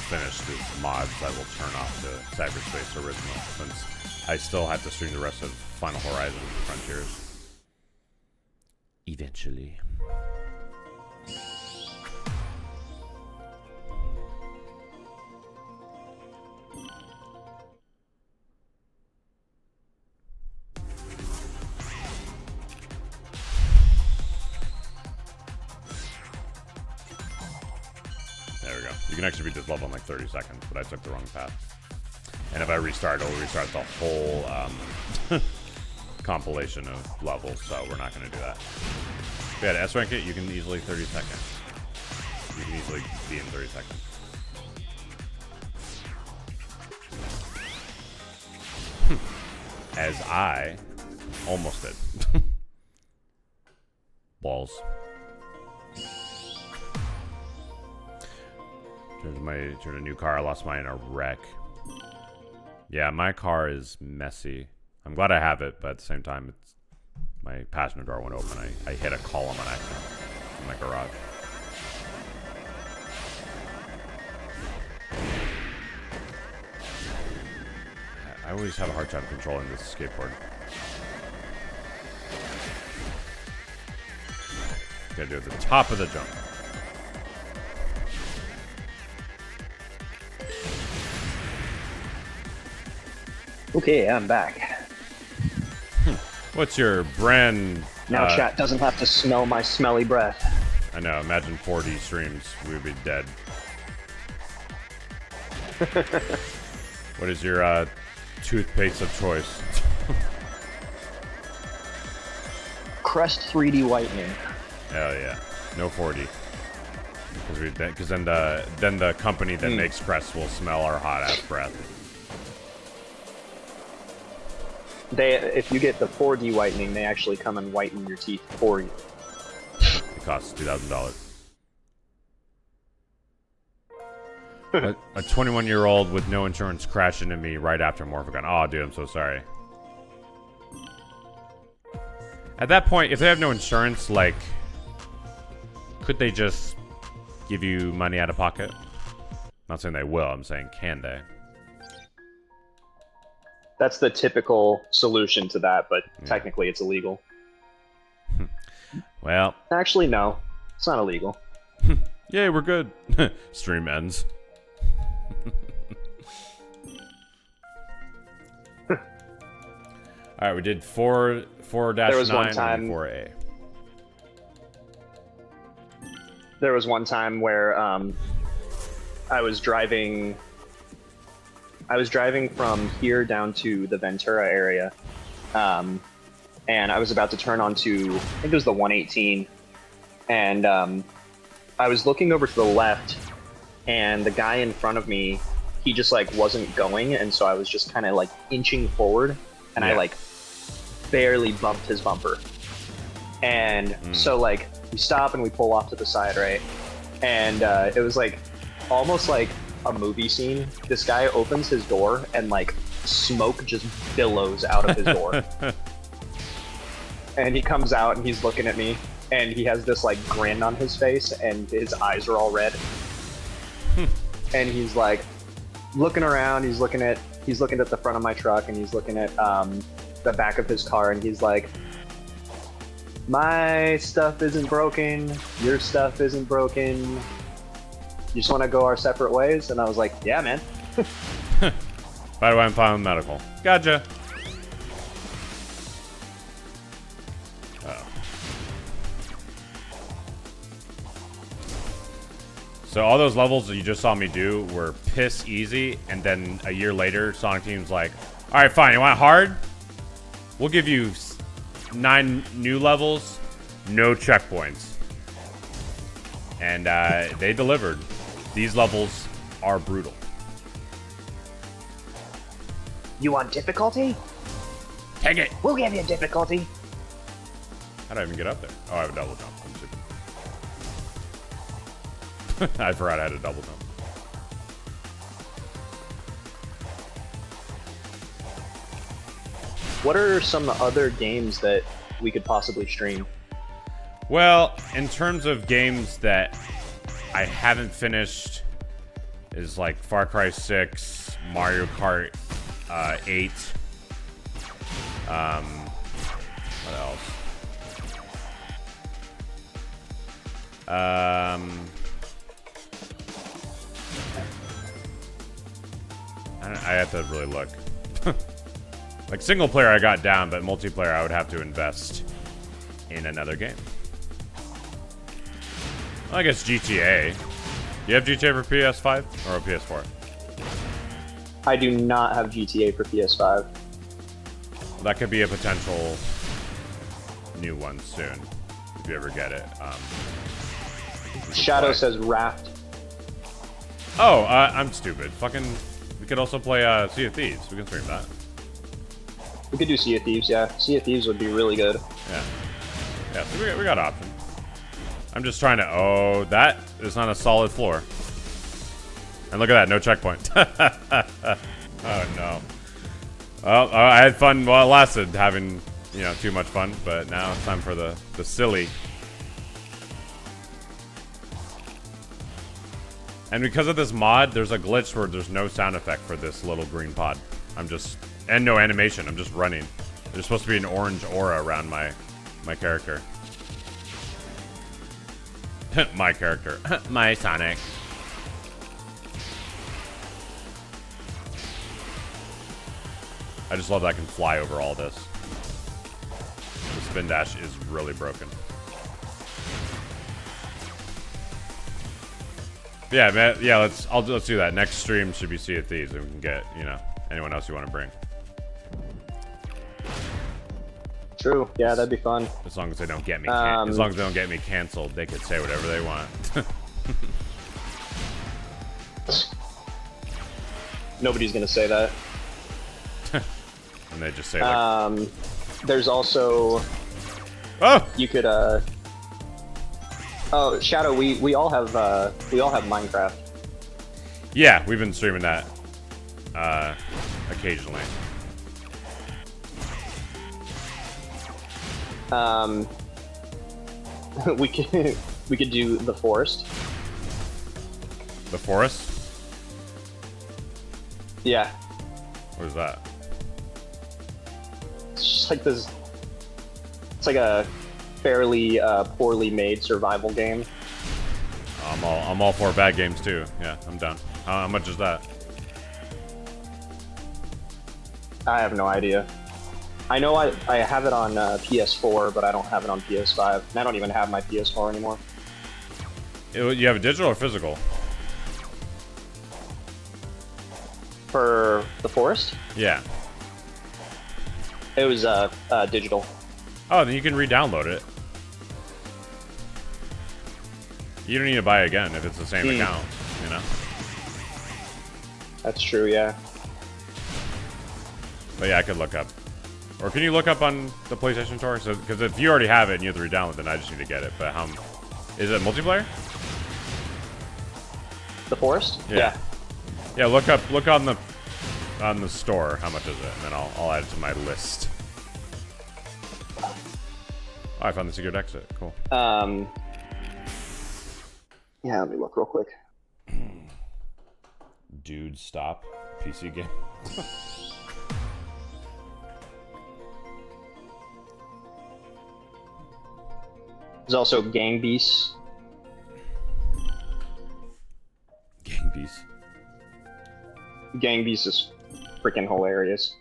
finish these mods, I will turn off the Cyberspace original, since I still have to stream the rest of Final Horizon Frontiers. Eventually. There we go. You can actually beat this level in like 30 seconds, but I took the wrong path. And if I restart, it'll restart the whole compilation of levels, so we're not going to do that. If you had S rank it, you can easily 30 seconds. You can easily be in 30 seconds. As I almost did. Balls. Turned a new car. I lost mine in a wreck. Yeah, my car is messy. I'm glad I have it, but at the same time, it's my passenger door went open. I hit a column on accident in my garage. I always have a hard time controlling this skateboard. Gotta do it at the top of the jump. Okay, I'm back. What's your brand? Now chat doesn't have to smell my smelly breath. I know, imagine 4D streams. We would be dead. What is your toothpaste of choice? Crest 3D whitening. Hell yeah. No 4D. Because then the company that makes Crest will smell our hot ass breath. If you get the 4D whitening, they actually come and whiten your teeth for you. It costs $2,000. A 21-year-old with no insurance crashed into me right after Morphigun. Oh, dude, I'm so sorry. At that point, if they have no insurance, like, could they just give you money out of pocket? Not saying they will. I'm saying, can they? That's the typical solution to that, but technically it's illegal. Well, actually, no, it's not illegal. Yay, we're good. Stream ends. All right, we did 4-9 and 4A. There was one time where I was driving from here down to the Ventura area, and I was about to turn onto, I think it was the 118, and I was looking over to the left, and the guy in front of me, he just like wasn't going, and so I was just kind of like inching forward, and I like barely bumped his bumper. And so like we stop and we pull off to the side, right? And it was like almost like a movie scene. This guy opens his door and like smoke just billows out of his door. And he comes out and he's looking at me and he has this like grin on his face and his eyes are all red. And he's like looking around, he's looking at the front of my truck and he's looking at the back of his car and he's like, my stuff isn't broken, your stuff isn't broken, you just want to go our separate ways? And I was like, yeah, man. By the way, I'm fine with medical. Gotcha. So all those levels that you just saw me do were piss easy, and then a year later, Sonic Team's like, all right, fine, you want hard? We'll give you 9 new levels, no checkpoints. And they delivered. These levels are brutal. You want difficulty? Take it. We'll give you difficulty. How did I even get up there? Oh, I have a double jump. I'm stupid. I forgot I had a double jump. What are some other games that we could possibly stream? Well, in terms of games that I haven't finished, is like Far Cry 6, Mario Kart 8. What else? I have to really look. Like single player I got down, but multiplayer I would have to invest in another game. Well, I guess GTA. Do you have GTA for PS5 or PS4? I do not have GTA for PS5. Well, that could be a potential new one soon, if you ever get it. Shadow says Raft. Oh, I'm stupid. Fucking, we could also play Sea of Thieves. We can stream that. We could do Sea of Thieves, yeah. Sea of Thieves would be really good. Yeah. Yeah, so we got options. I'm just trying to... Oh, that is not a solid floor. And look at that, no checkpoint. Oh, no. Well, I had fun while it lasted, having, you know, too much fun. But now it's time for the silly. And because of this mod, there's a glitch where there's no sound effect for this little green pod. I'm just... And no animation, I'm just running. There's supposed to be an orange aura around my character. My character. My Sonic. I just love that I can fly over all this. The spin dash is really broken. Yeah, man. Yeah, let's do that. Next stream should be Sea of Thieves, and we can get, you know, anyone else you want to bring. True. Yeah, that'd be fun. As long as they don't get me, as long as they don't get me canceled, they could say whatever they want. Nobody's gonna say that. And they just say like, there's also... Oh! You could, Oh, Shadow, we all have Minecraft. Yeah, we've been streaming that, occasionally. We could do the forest. The forest? Yeah. What is that? It's just like this... It's like a fairly poorly made survival game. I'm all for bad games too. Yeah, I'm done. How much is that? I have no idea. I know I have it on PS4, but I don't have it on PS5. And I don't even have my PS4 anymore. You have a digital or physical? For the forest? Yeah. It was digital. Oh, then you can re-download it. You don't need to buy it again if it's the same account, you know? That's true, yeah. But yeah, I could look up. Or can you look up on the PlayStation Store? So, because if you already have it and you have to re-download, then I just need to get it. But how... Is it multiplayer? The forest? Yeah. Yeah, look on the store how much is it, and then I'll add it to my list. Oh, I found the secret exit. Cool. Yeah, let me look real quick. Dude, stop. PC game. There's also Gang Beasts. Gang Beasts. Gang Beasts is freaking hilarious.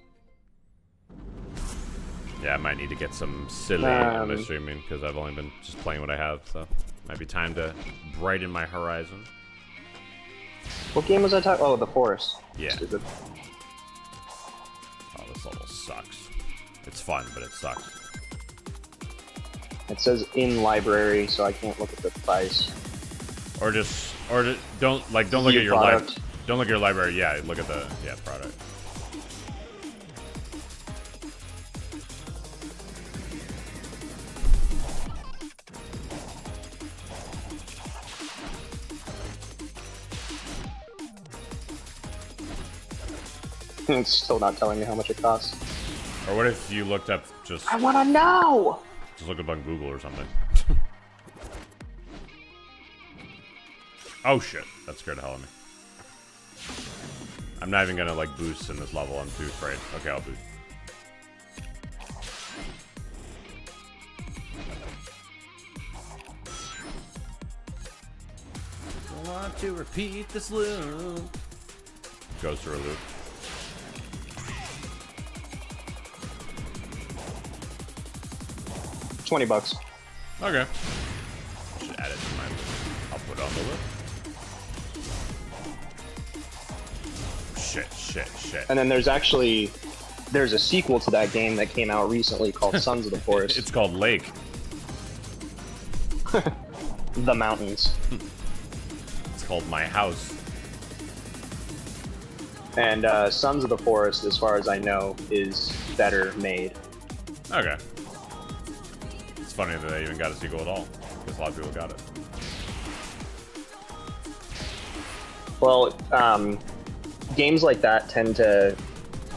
Yeah, I might need to get some silly on my streaming because I've only been just playing what I have, so might be time to brighten my horizon. What game was I talking? Oh, the forest. Yeah. Stupid. Oh, this level sucks. It's fun, but it sucks. It says in library, so I can't look at the price. Or don't look at your product. Don't look at your library. Yeah, look at the product. It's still not telling me how much it costs. Or what if you looked up just... I wanna know! Just look up on Google or something. Oh shit, that scared the hell out of me. I'm not even gonna like boost in this level. I'm too afraid. Okay, I'll boost. I want to repeat this loop. Goes through a loop. $20. Okay. Should add it to my loop. I'll put it on the loop. Shit. And then there's a sequel to that game that came out recently called Sons of the Forest. It's called Lake. The Mountains. It's called My House. And Sons of the Forest, as far as I know, is better made. Okay. It's funny that they even got a sequel at all, because a lot of people got it. Well, games like that tend to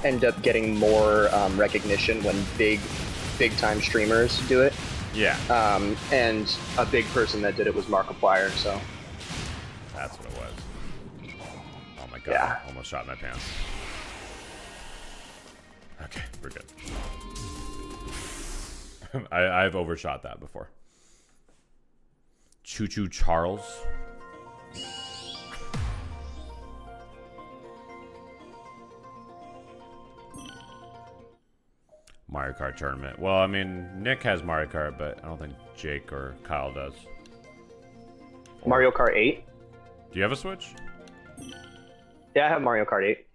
end up getting more recognition when big time streamers do it. Yeah. And a big person that did it was Markiplier, so. That's what it was. Oh my god. Yeah. Almost shot my pants. Okay, we're good. I've overshot that before. Choo Choo Charles. Mario Kart tournament. Well, I mean, Nick has Mario Kart, but I don't think Jake or Kyle does. Or, Mario Kart 8? do you have a Switch? Yeah, I have Mario Kart 8.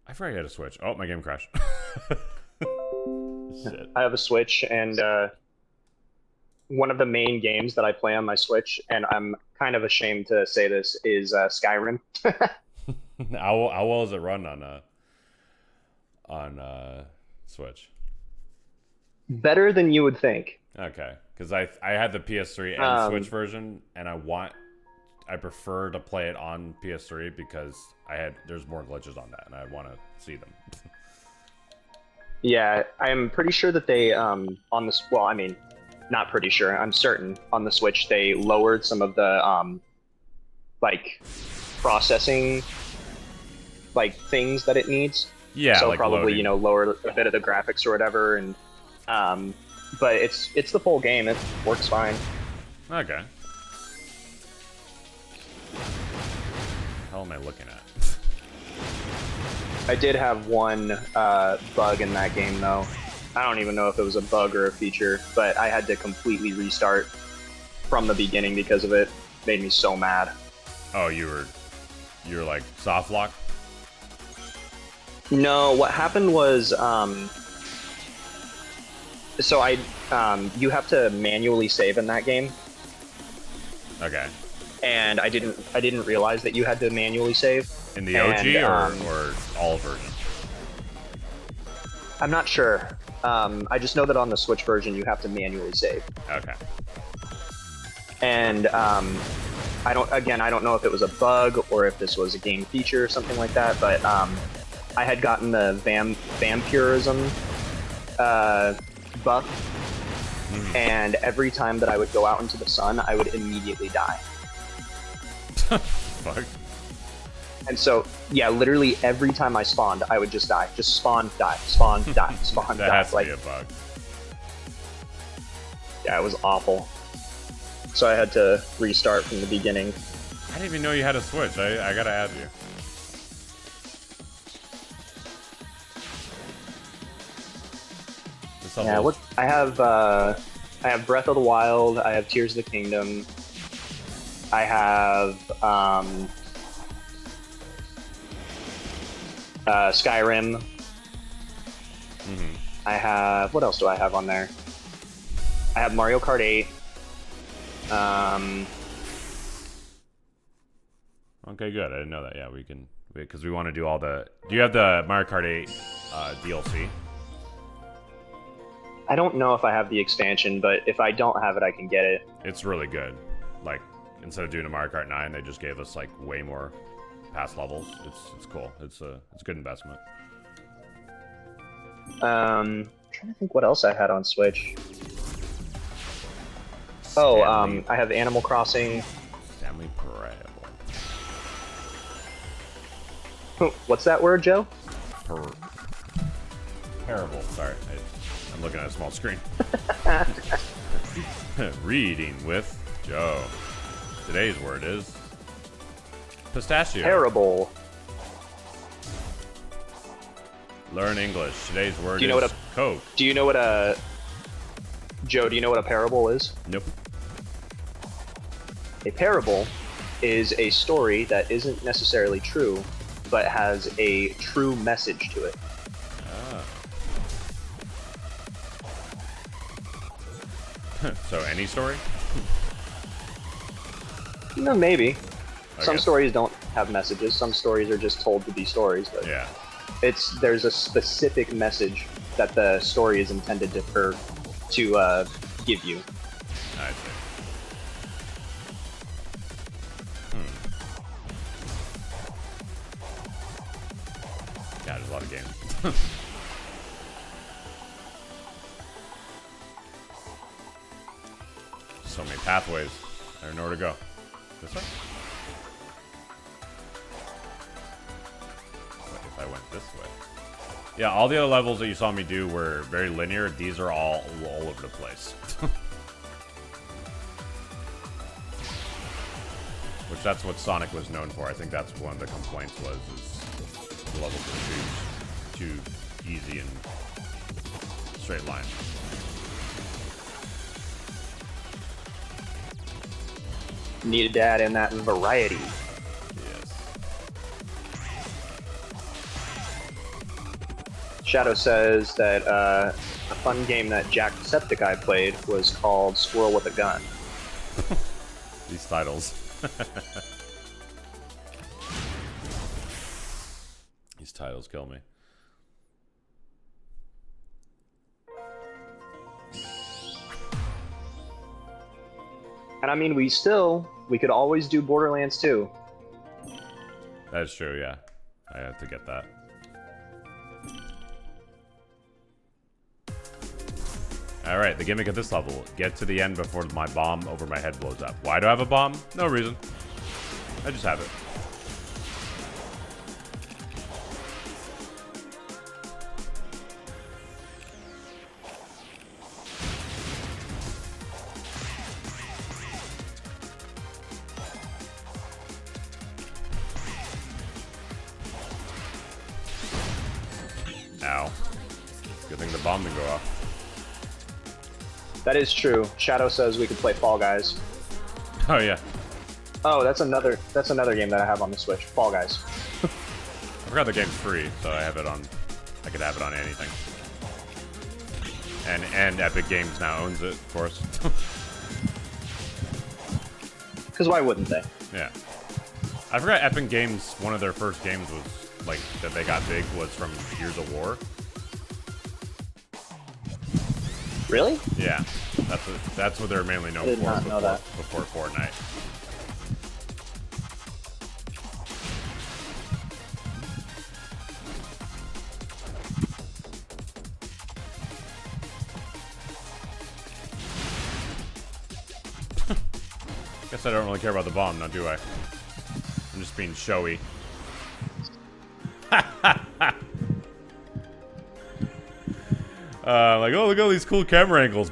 I forgot you had a Switch. Oh, my game crashed. Shit. I have a Switch, and one of the main games that I play on my Switch, and I'm kind of ashamed to say this, is Skyrim. How well does it run on Switch? Better than you would think. Okay, because I had the PS3 and Switch version, and I prefer to play it on PS3 because there's more glitches on that, and I want to see them. Yeah, I'm pretty sure that they well, I mean, not pretty sure. I'm certain on the Switch they lowered some of the like processing like things that it needs. Yeah, so like probably loading. Lower a bit of the graphics or whatever, and but it's the full game. It works fine. Okay. How am I looking at? I did have one bug in that game though. I don't even know if it was a bug or a feature, but I had to completely restart from the beginning because of it. Made me so mad. Oh, you were like soft lock? No, what happened was so you have to manually save in that game. Okay. And I didn't realize that you had to manually save. In the OG or all version? I'm not sure. I just know that on the Switch version you have to manually save. Okay. And I don't know if it was a bug or if this was a game feature or something like that, but I had gotten the vampirism buff, and every time that I would go out into the sun, I would immediately die. Fuck. And so, yeah, literally every time I spawned, I would just die. Just spawn, die, spawn, die, spawn, That die. has to be a bug. Yeah, it was awful. So I had to restart from the beginning. I didn't even know you had a Switch. I gotta add you. Yeah, I have Breath of the Wild. I have Tears of the Kingdom. I have Skyrim. I have, what else do I have on there? I have Mario Kart 8. Okay, good. I didn't know that. Yeah, we can, because we want to do all the. Do you have the Mario Kart 8 DLC? I don't know if I have the expansion, but if I don't have it, I can get it. It's really good. Like, instead of doing a Mario Kart 9, they just gave us like way more past levels. It's cool. It's a good investment. I'm trying to think what else I had on Switch. I have Animal Crossing. Stanley Parable. What's that word, Joe? Parable. Sorry, I'm looking at a small screen. Reading with Joe. Today's word is pistachio. Parable. Learn English. Today's word is Coke. Do you know what a... Joe, do you know what a parable is? Nope. A parable is a story that isn't necessarily true, but has a true message to it. So any story? No, maybe. Some guess. stories don't have messages. Some stories are just told to be stories. But Yeah. there's a specific message that the story is intended to give you. I see. Yeah, there's a lot of games. So many pathways. I don't know where to go. This way? What if I went this way? Yeah, all the other levels that you saw me do were very linear. These are all over the place. Which that's what Sonic was known for. I think that's one of the complaints was is the levels were too easy and straight line. Needed to add in that variety. Yes. Shadow says that a fun game that Jacksepticeye played was called Squirrel with a Gun. These titles. These titles kill me. And I mean, we could always do Borderlands 2. That is true, yeah. I have to get that. Alright, the gimmick at this level. Get to the end before my bomb over my head blows up. Why do I have a bomb? No reason. I just have it. Ow. Good thing the bomb didn't go off. That is true. Shadow says we could play Fall Guys. Oh yeah. Oh, that's another game that I have on the Switch. Fall Guys. I forgot the game's free, so I have it on. I could have it on anything. And Epic Games now owns it, of course. Because why wouldn't they? Yeah. I forgot Epic Games. One of their first games was like that they got big was from Gears of War. Really? Yeah, that's what they're mainly known I did for not know that. before Fortnite. Guess I don't really care about the bomb, now do I? I'm just being showy. Like, oh, look at all these cool camera angles.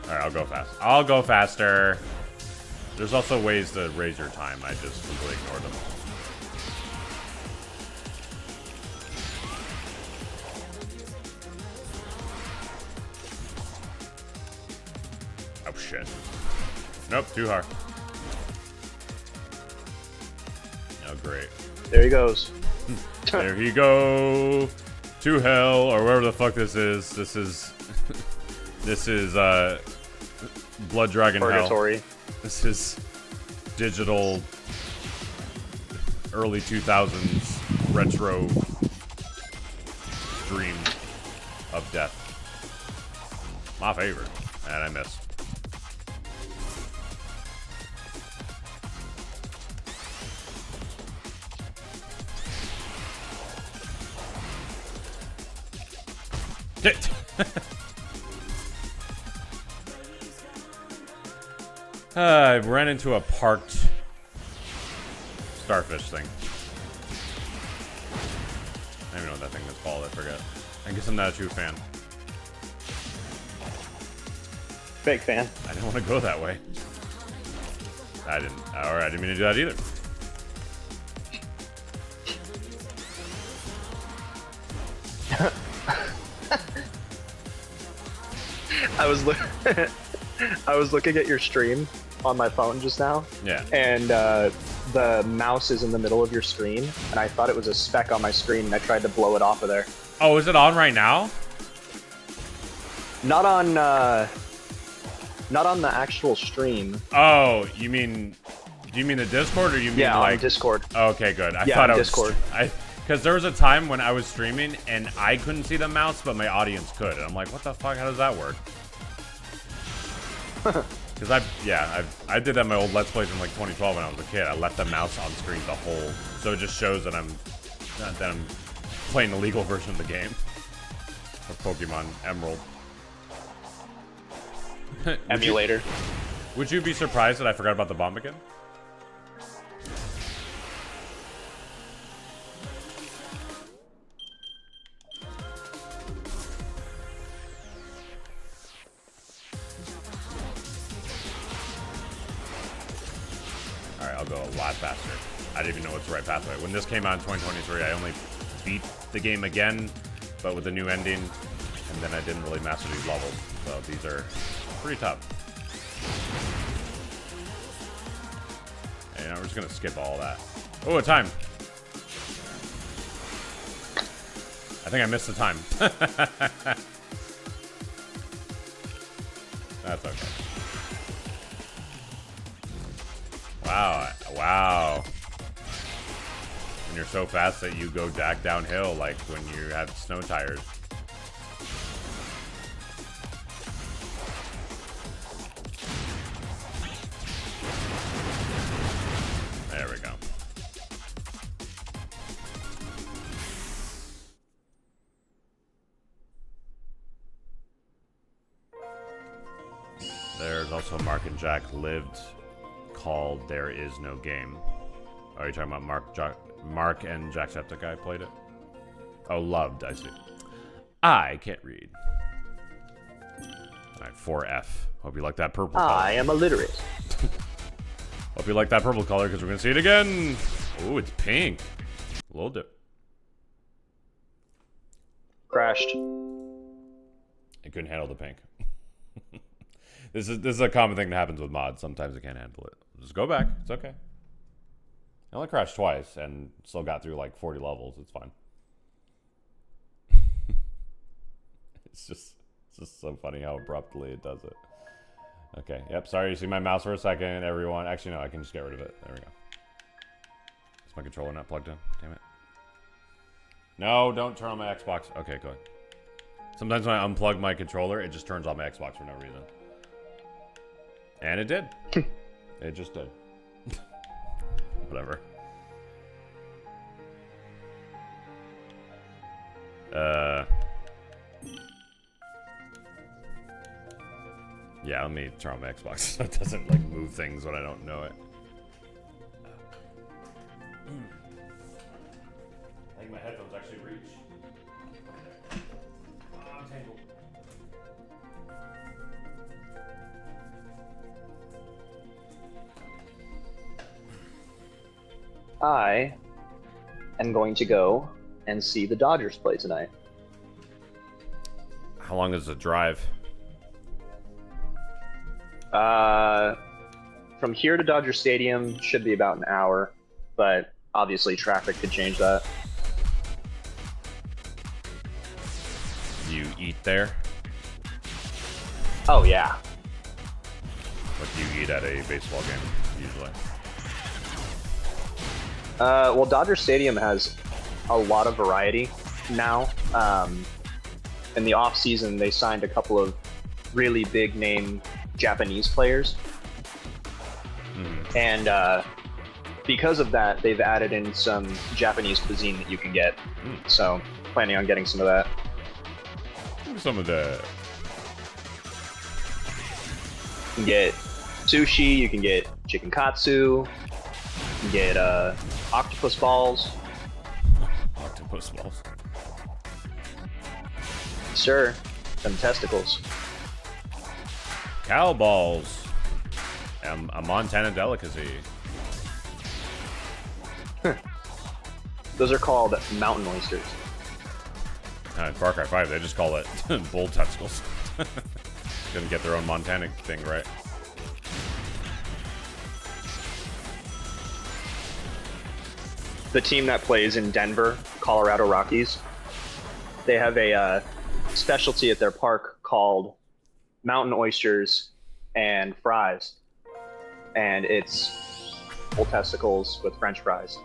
Alright, I'll go fast. I'll go faster. There's also ways to raise your time. I just completely ignored them. Oh, shit. Nope, too hard. Oh, great. There he goes. There he go to hell, or wherever the fuck this is. This is this is Blood Dragon Purgatory. Hell. This is digital early 2000s retro dream of death. My favorite, and I missed. I ran into a parked starfish thing. I don't even know what that thing is called. I forget. I guess I'm not a true fan. Fake fan. I didn't want to go that way. I didn't mean to do that either. I was looking at your stream on my phone just now. Yeah. And the mouse is in the middle of your screen, and I thought it was a speck on my screen, and I tried to blow it off of there. Oh, is it on right now? Not on the actual stream. Oh, do you mean the Discord, or you mean like on Discord? Okay, good. I yeah, thought on I was Discord. because there was a time when I was streaming and I couldn't see the mouse, but my audience could, and I'm like, what the fuck? How does that work? Because I did that in my old Let's Plays in like 2012 when I was a kid. I left the mouse on screen the whole, so it just shows that I'm playing the legal version of the game of Pokemon Emerald. Emulator. Would you be surprised that I forgot about the bomb again? Alright, I'll go a lot faster. I didn't even know what's the right pathway. When this came out in 2023, I only beat the game again, but with a new ending, and then I didn't really master these levels. So these are pretty tough. And we're just gonna skip all that. Oh, a time. I think I missed the time. That's okay. Wow. When you're so fast that you go back downhill, like when you have snow tires. There we go. There's also Mark and Jack lived called There Is No Game. Oh, you're talking about Mark and Jacksepticeye played it? Oh, loved, I see. I can't read. Alright, 4F. Hope you like that purple color. I am illiterate. Hope you like that purple color because we're going to see it again. Oh, it's pink. A little dip. Crashed. It couldn't handle the pink. This is a common thing that happens with mods. Sometimes it can't handle it. Just go back. It's okay. I only crashed twice and still got through like 40 levels. It's fine. It's just so funny how abruptly it does it. Okay. Yep. Sorry, you see my mouse for a second, everyone. Actually, no. I can just get rid of it. There we go. Is my controller not plugged in? Damn it. No, don't turn on my Xbox. Okay, good. Sometimes when I unplug my controller, it just turns on my Xbox for no reason. And it did. It just did. Whatever. Yeah, let me turn on my Xbox so it doesn't like move things when I don't know it. I think my headphones actually reach. I'm tangled. I am going to go and see the Dodgers play tonight. How long is the drive? From here to Dodger Stadium should be about an hour, but obviously traffic could change that. You eat there? Oh yeah. What do you eat at a baseball game, usually? Well, Dodger Stadium has a lot of variety now. In the off season, they signed a couple of really big name Japanese players. And because of that, they've added in some Japanese cuisine that you can get. So, planning on getting some of that. Some of the... You can get sushi, you can get chicken katsu, you can get Octopus balls. Octopus balls. Sure. Them testicles. Cow balls. A Montana delicacy. Those are called mountain oysters. Far Cry 5, they just call it bull testicles. Couldn't get their own Montana thing right. The team that plays in Denver, Colorado Rockies, they have a specialty at their park called mountain oysters and fries. And it's bull testicles with French fries.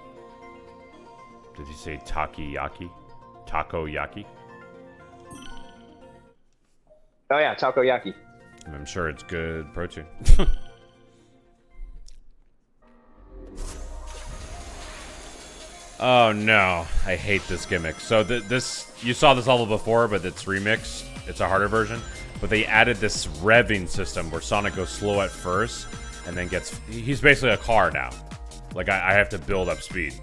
Did you say takoyaki? Takoyaki? Oh yeah, takoyaki. I'm sure it's good protein. Oh no, I hate this gimmick. So this, you saw this level before, but it's remixed. It's a harder version. But they added this revving system where Sonic goes slow at first and then gets... He's basically a car now. Like, I have to build up speed.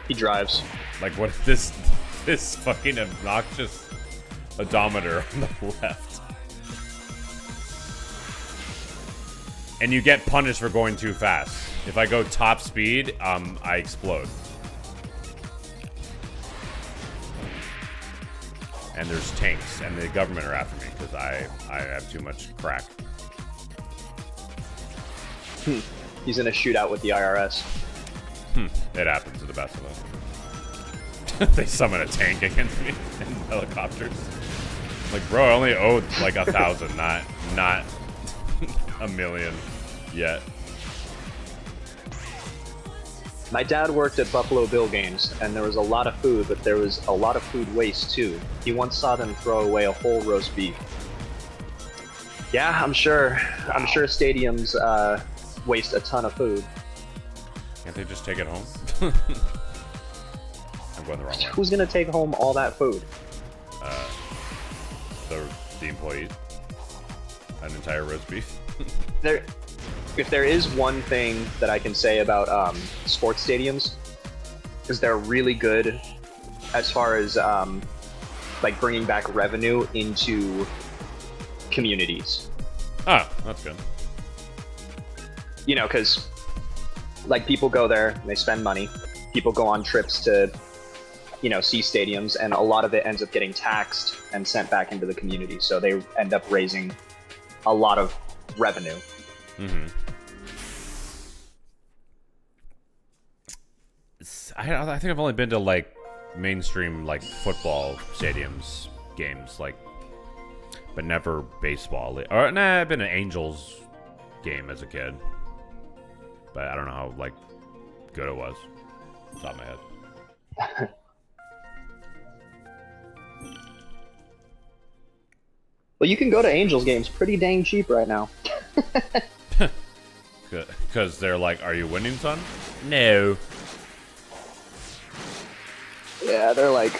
He drives. Like, what this fucking obnoxious odometer on the left. And you get punished for going too fast. If I go top speed, I explode. And there's tanks, and the government are after me because I have too much crack. He's in a shootout with the IRS. It happens to the best of us. They summon a tank against me in helicopters. Like, bro, I only owed like 1,000, not $1 million yet. My dad worked at Buffalo Bill games, and there was a lot of food, but there was a lot of food waste too. He once saw them throw away a whole roast beef. Yeah, I'm sure. Wow. I'm sure stadiums waste a ton of food. Can't they just take it home? I'm going the wrong way. Who's gonna take home all that food? The employees. An entire roast beef. If there is one thing that I can say about sports stadiums, is they're really good as far as like bringing back revenue into communities. Ah, that's good. You know, because like people go there and they spend money. People go on trips to, you know, see stadiums, and a lot of it ends up getting taxed and sent back into the community. So they end up raising a lot of revenue. Mm-hmm. I think I've only been to like mainstream like football stadiums games, like, but never baseball. Or nah, I've been to an Angels game as a kid, but I don't know how like good it was. It's off my head. Well, you can go to Angels games pretty dang cheap right now. Because they're like, are you winning, son? No. Yeah, they're like,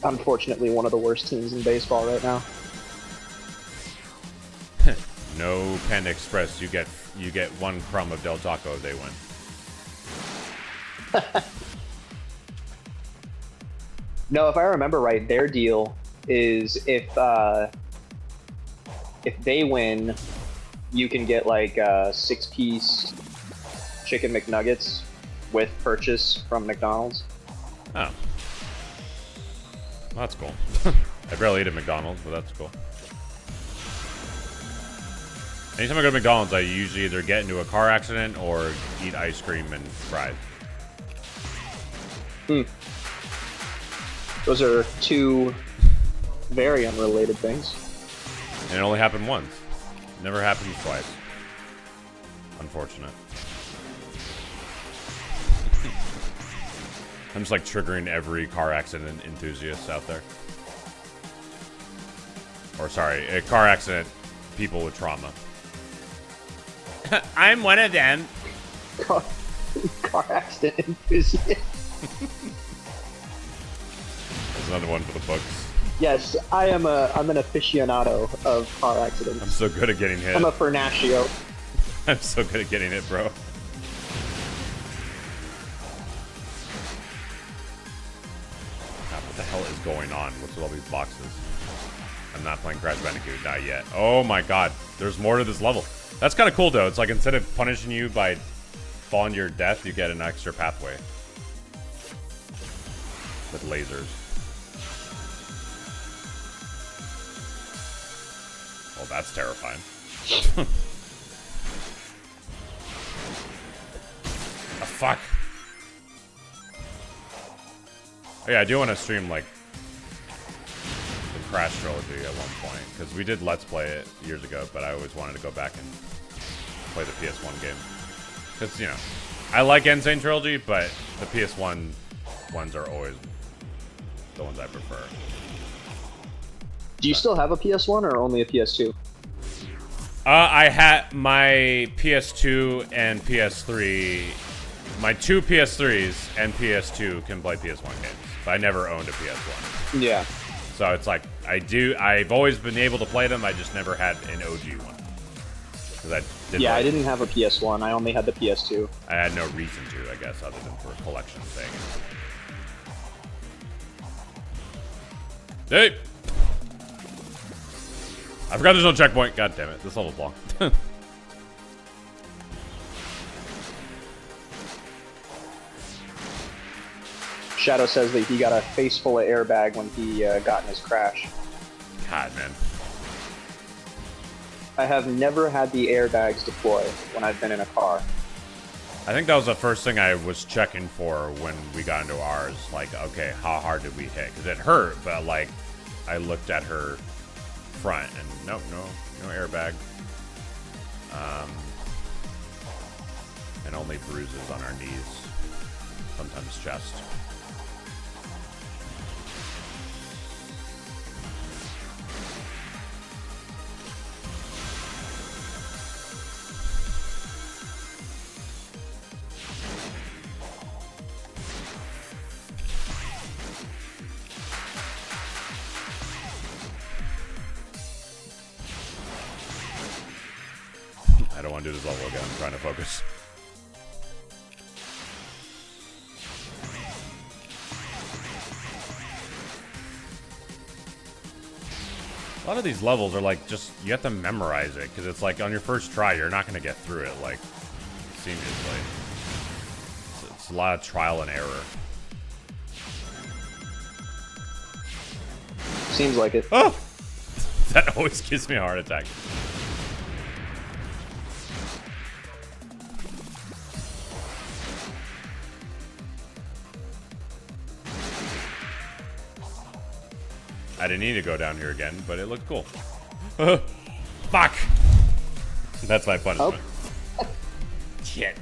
unfortunately, one of the worst teams in baseball right now. No Panda Express. You get one crumb of Del Taco. They win. No, if I remember right, their deal is if they win, you can get like 6-piece chicken McNuggets with purchase from McDonald's. Oh, well, that's cool. I barely eat at McDonald's, but that's cool. Anytime I go to McDonald's, I usually either get into a car accident or eat ice cream and fries. Those are two very unrelated things. And it only happened once. Never happened twice. Unfortunate. I'm just like triggering every car accident enthusiast out there. Or sorry, a car accident people with trauma. I'm one of them. Car accident enthusiast. There's another one for the books. Yes, I'm an aficionado of car accidents. I'm so good at getting hit. I'm a Fernaccio. I'm so good at getting hit, bro. on? What's with all these boxes? I'm not playing Crash Bandicoot, not yet. Oh my god, there's more to this level. That's kind of cool though. It's like instead of punishing you by falling to your death, you get an extra pathway with lasers. Well, that's terrifying. Oh, fuck. Oh, yeah, I do want to stream like the Crash trilogy at one point because we did Let's Play it years ago, but I always wanted to go back and play the PS1 game because, you know, I like Insane Trilogy, but the PS1 ones are always the ones I prefer. Do you still have a PS1 or only a PS2? I had my PS2 and PS3. My two PS3s and PS2 can play PS1 games, but I never owned a PS1. Yeah. So it's like I've always been able to play them. I just never had an OG one. I didn't have a PS1. I only had the PS2. I had no reason to, I guess, other than for a collection thing. Hey! I forgot there's no checkpoint. God damn it. This level's long. Shadow says that he got a face full of airbag when he got in his crash. God, man. I have never had the airbags deploy when I've been in a car. I think that was the first thing I was checking for when we got into ours. Like, okay, how hard did we hit? Because it hurt, but like, I looked at her front and no airbag. And only bruises on our knees, sometimes chest. I don't want to do this level again. I'm trying to focus. A lot of these levels are like just, you have to memorize it because it's like on your first try, you're not going to get through it like seamlessly. It's a lot of trial and error. Seems like it. Oh! That always gives me a heart attack. I didn't need to go down here again, but it looked cool. Fuck! That's my punishment. Oh. Shit.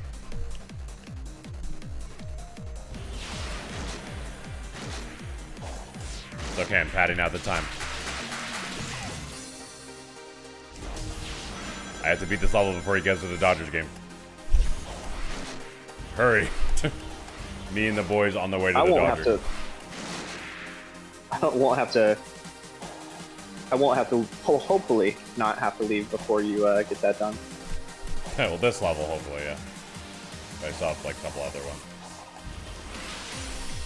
It's okay, I'm padding out the time. I have to beat this level before he gets to the Dodgers game. Hurry. Me and the boys on the way to the Dodgers. I won't have to, hopefully not have to leave before you get that done. Yeah, well, this level, hopefully, yeah. I saw like a couple other ones.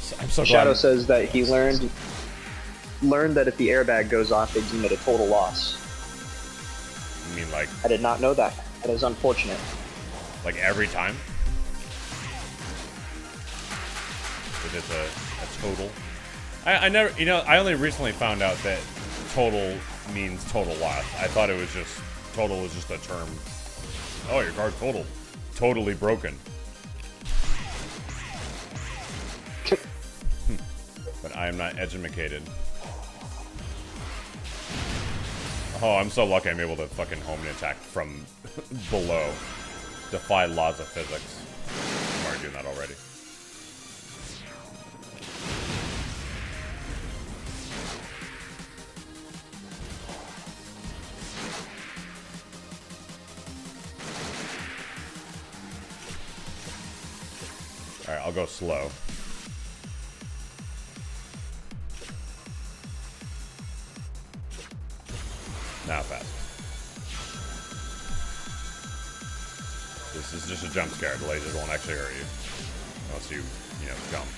So, I'm so glad. Shadow says that he learned that if the airbag goes off, they deem it a total loss. You mean like... I did not know that. That is unfortunate. Like every time? If it's a total? I never, you know, I only recently found out that total means total loss. I thought it was just, total was just a term. Oh, your card's total. Totally broken. But I am not educated. Oh, I'm so lucky I'm able to fucking home an attack from below. Defy laws of physics. I'm already doing that already. Alright, I'll go slow. Now fast. This is just a jump scare. The lasers won't actually hurt you. Unless you know, jump.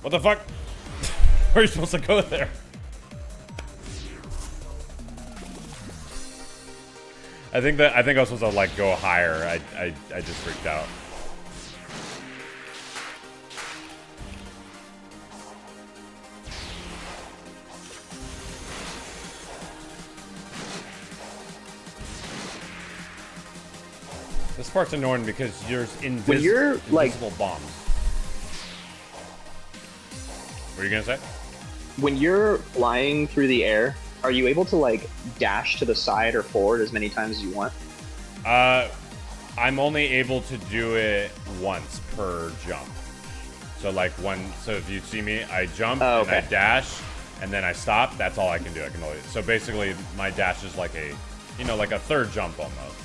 What the fuck? Where are you supposed to go there? I think I was supposed to like go higher. I just freaked out. This part's annoying because there's when you're invisible bombs. What are you gonna say? When you're flying through the air, are you able to like dash to the side or forward as many times as you want? I'm only able to do it once per jump. So like so if you see me, I jump and I dash and then I stop. That's all I can do. I can only, so basically my dash is like a, you know, like a third jump almost.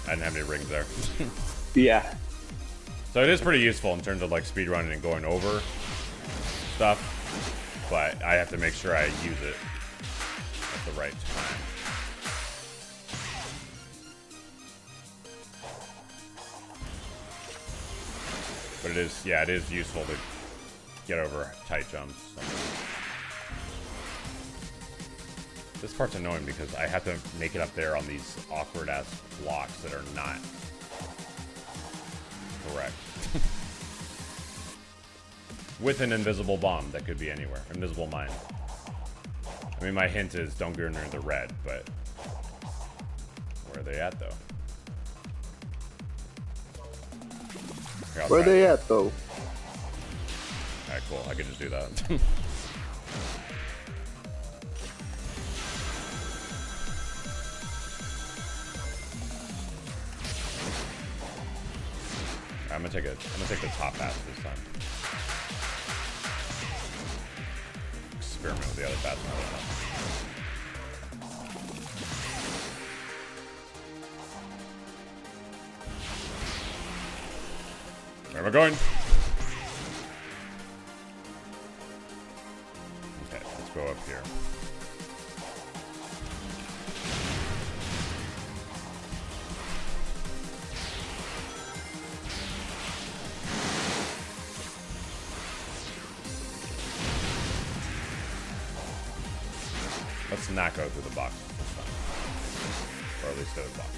I didn't have any rings there. Yeah. So it is pretty useful in terms of like speedrunning and going over stuff, but I have to make sure I use it at the right time. But it is, yeah, it is useful to get over tight jumps. This part's annoying because I have to make it up there on these awkward-ass blocks that are not correct. With an invisible bomb that could be anywhere. Invisible mine. I mean, my hint is don't go near the red, but where are they at, though? Here, where are they at, though? Alright, cool. I can just do that. I'm gonna take the top path this time. Experiment with the other path. Where am I going? Okay, let's go up here. Let's not go through the box this time. Or at least go to the box.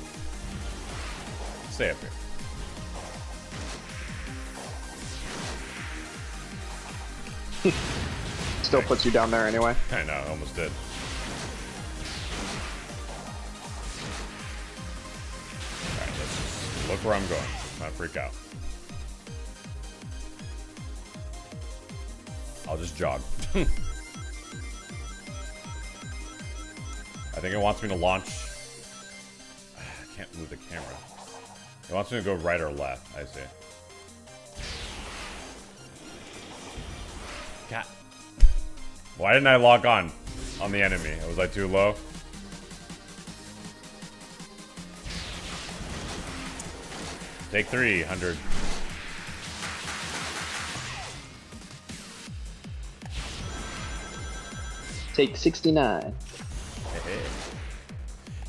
Stay up here. Still puts you down there anyway. I know, I almost did. Alright, let's just look where I'm going. Not freak out. I'll just jog. I think it wants me to launch. I can't move the camera. It wants me to go right or left. I see. God. Why didn't I lock on the enemy? Was I too low? Take 300. Take 69. Hey.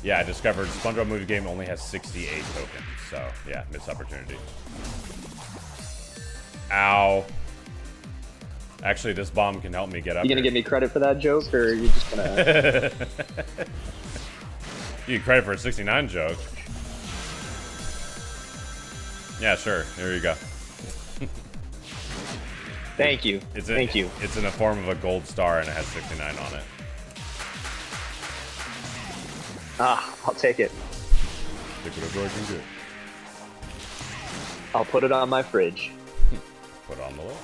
Yeah, I discovered SpongeBob Movie Game only has 68 tokens. So, yeah, missed opportunity. Ow. Actually, this bomb can help me get up. You gonna give me credit for that joke, or are you just gonna... You get credit for a 69 joke. Yeah, sure. Here you go. Thank you. Thank you. It's in the form of a gold star, and it has 69 on it. Ah, I'll take it. Take whatever I can get. I'll put it on my fridge. Put it on the list.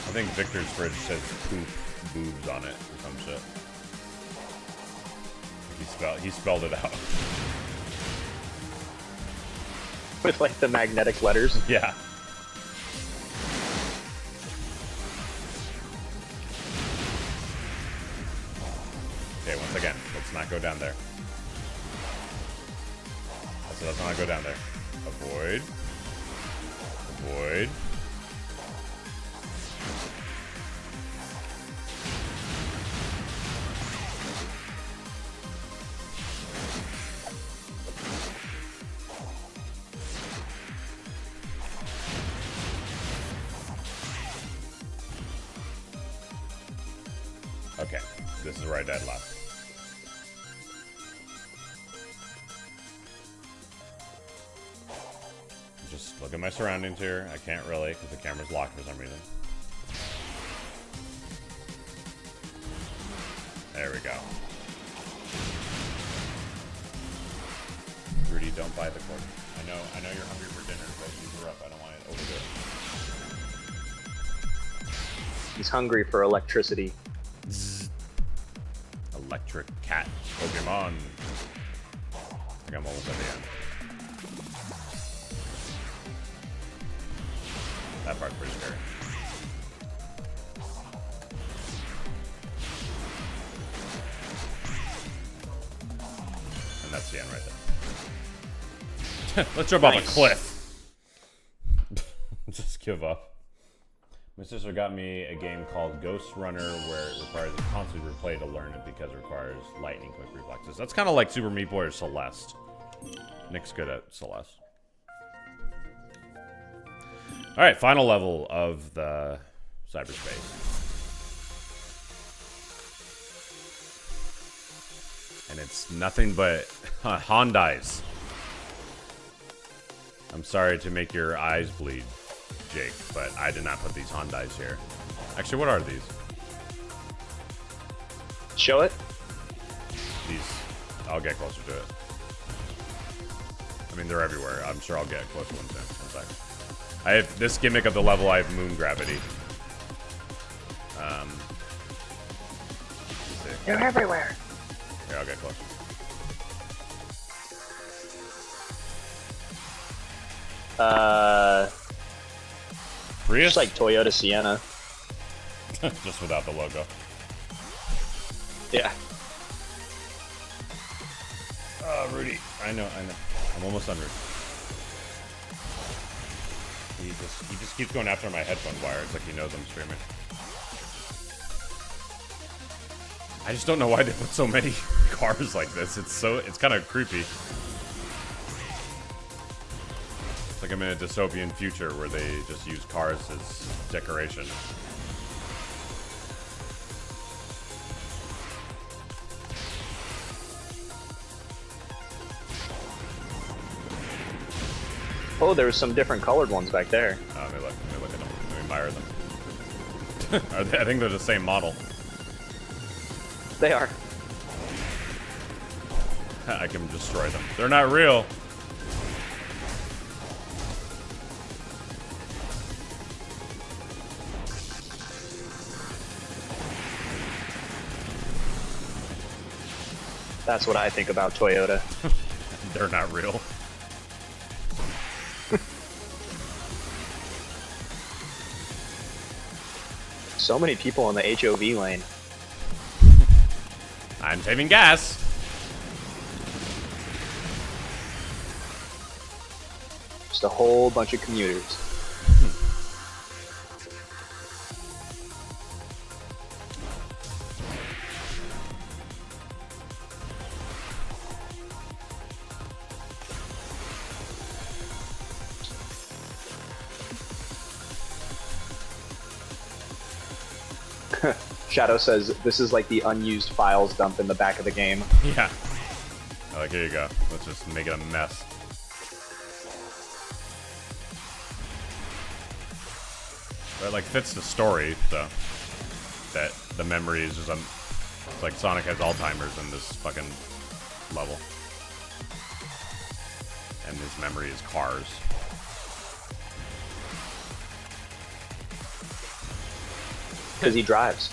I think Victor's fridge says poop boobs on it or some shit. He spelled it out. With like the magnetic letters. Yeah. Okay, once again, let's not go down there. Let's not go down there. Avoid. Avoid. Okay, this is where I died last. Just look at my surroundings here. I can't really because the camera's locked for some reason. There we go. Rudy, don't buy the cord. I know you're hungry for dinner, but use her up. I don't want to overdo it. He's hungry for electricity. Electric cat Pokemon. I think I'm almost at the end. That part's pretty scary. And that's the end right there. Let's jump off a cliff. Just give up. My sister got me a game called Ghost Runner where it requires a constant replay to learn it because it requires lightning quick reflexes. That's kind of like Super Meat Boy or Celeste. Nick's good at Celeste. Alright, final level of the cyberspace. And it's nothing but Hondais. I'm sorry to make your eyes bleed, Jake, but I did not put these Hondais here. Actually, what are these? Show it. These. I'll get closer to it. I mean, they're everywhere. I'm sure I'll get close to one soon. One sec. I have this gimmick of the level. I have moon gravity. They're everywhere. Here, I'll get closer. Prius? Just like Toyota Sienna. Just without the logo. Yeah. Rudy. I know. I'm almost done, Rudy. He just keeps going after my headphone wire. It's like he knows I'm streaming. I just don't know why they put so many cars like this. It's kind of creepy. It's like I'm in a dystopian future where they just use cars as decoration. Oh, there was some different colored ones back there. Let me look at them. Let me admire them. I think they're the same model. They are. I can destroy them. They're not real. That's what I think about Toyota. They're not real. So many people in the HOV lane. I'm saving gas. Just a whole bunch of commuters. Shadow says this is like the unused files dump in the back of the game. Yeah. Like, here you go. Let's just make it a mess. But it, like, fits the story, so that the memory is just it's like Sonic has Alzheimer's in this fucking level. And his memory is cars. Because he drives.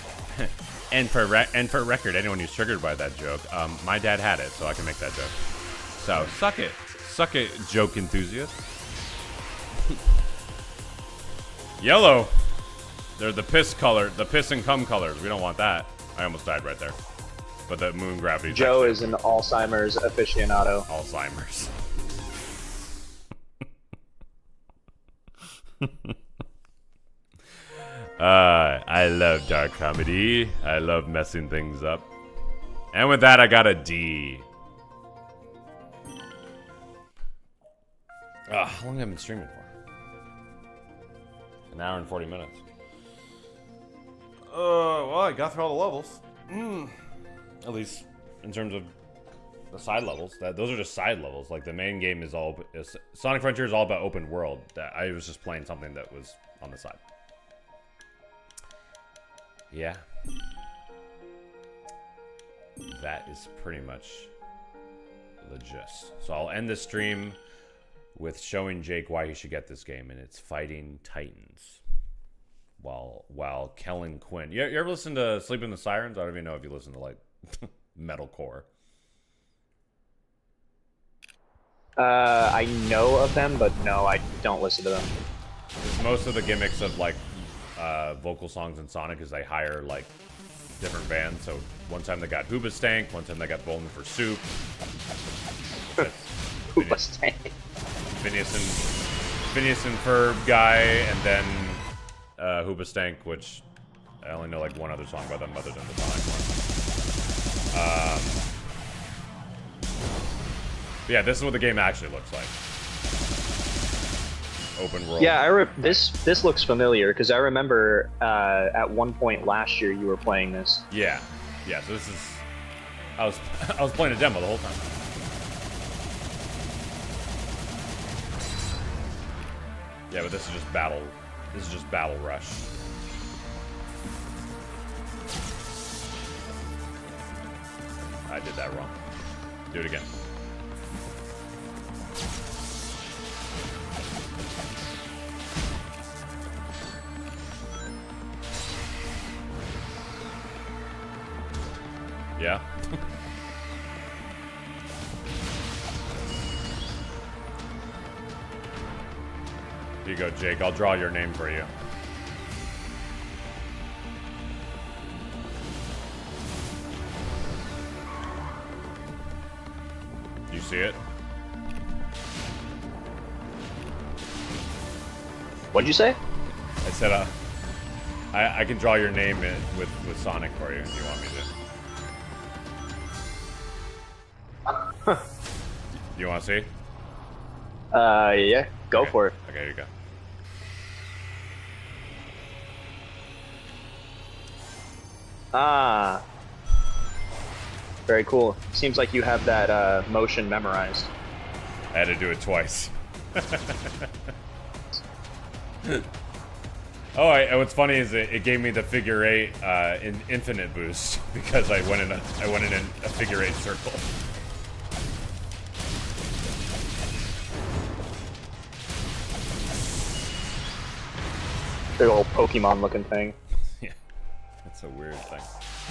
And for record, anyone who's triggered by that joke, my dad had it, so I can make that joke. So suck it, joke enthusiast. Yellow. They're the piss color, the piss and cum colors. We don't want that. I almost died right there. But the moon gravity. Joe is an Alzheimer's aficionado. Alzheimer's. I love dark comedy. I love messing things up. And with that, I got a D. How long have I been streaming for? An hour and 40 minutes. Well, I got through all the levels. At least in terms of the side levels. Those are just side levels. Like the main game is Sonic Frontier is all about open world. That I was just playing something that was on the side. Yeah. That is pretty much the gist. So I'll end this stream with showing Jake why he should get this game, and it's fighting Titans. While Kellen Quinn. You ever listen to Sleep in the Sirens? I don't even know if you listen to like metalcore. I know of them, but no, I don't listen to them. Most of the gimmicks of like vocal songs in Sonic is they hire like different bands. So one time they got Hoobastank, one time they got Bowling for Soup. Hoobastank. Phineas and Ferb guy, and then Hoobastank, which I only know like one other song by them other than the Sonic one. Yeah, this is what the game actually looks like. Open world. Yeah, this looks familiar because I remember at one point last year you were playing this. Yeah, yeah. So this is I was playing a demo the whole time. Yeah, but this is just battle. This is just Battle Rush. I did that wrong. Do it again. Yeah. Here you go, Jake. I'll draw your name for you. Do you see it? What'd you say? I said, I can draw your name with Sonic for you if you want me to. Do you want to see? Yeah, go okay. for it. Okay, here you go. Ah. Very cool. Seems like you have that motion memorized. I had to do it twice. Oh, and what's funny is it gave me the figure 8 in infinite boost because I went in a figure 8 circle. Big old Pokemon looking thing. Yeah, that's a weird thing.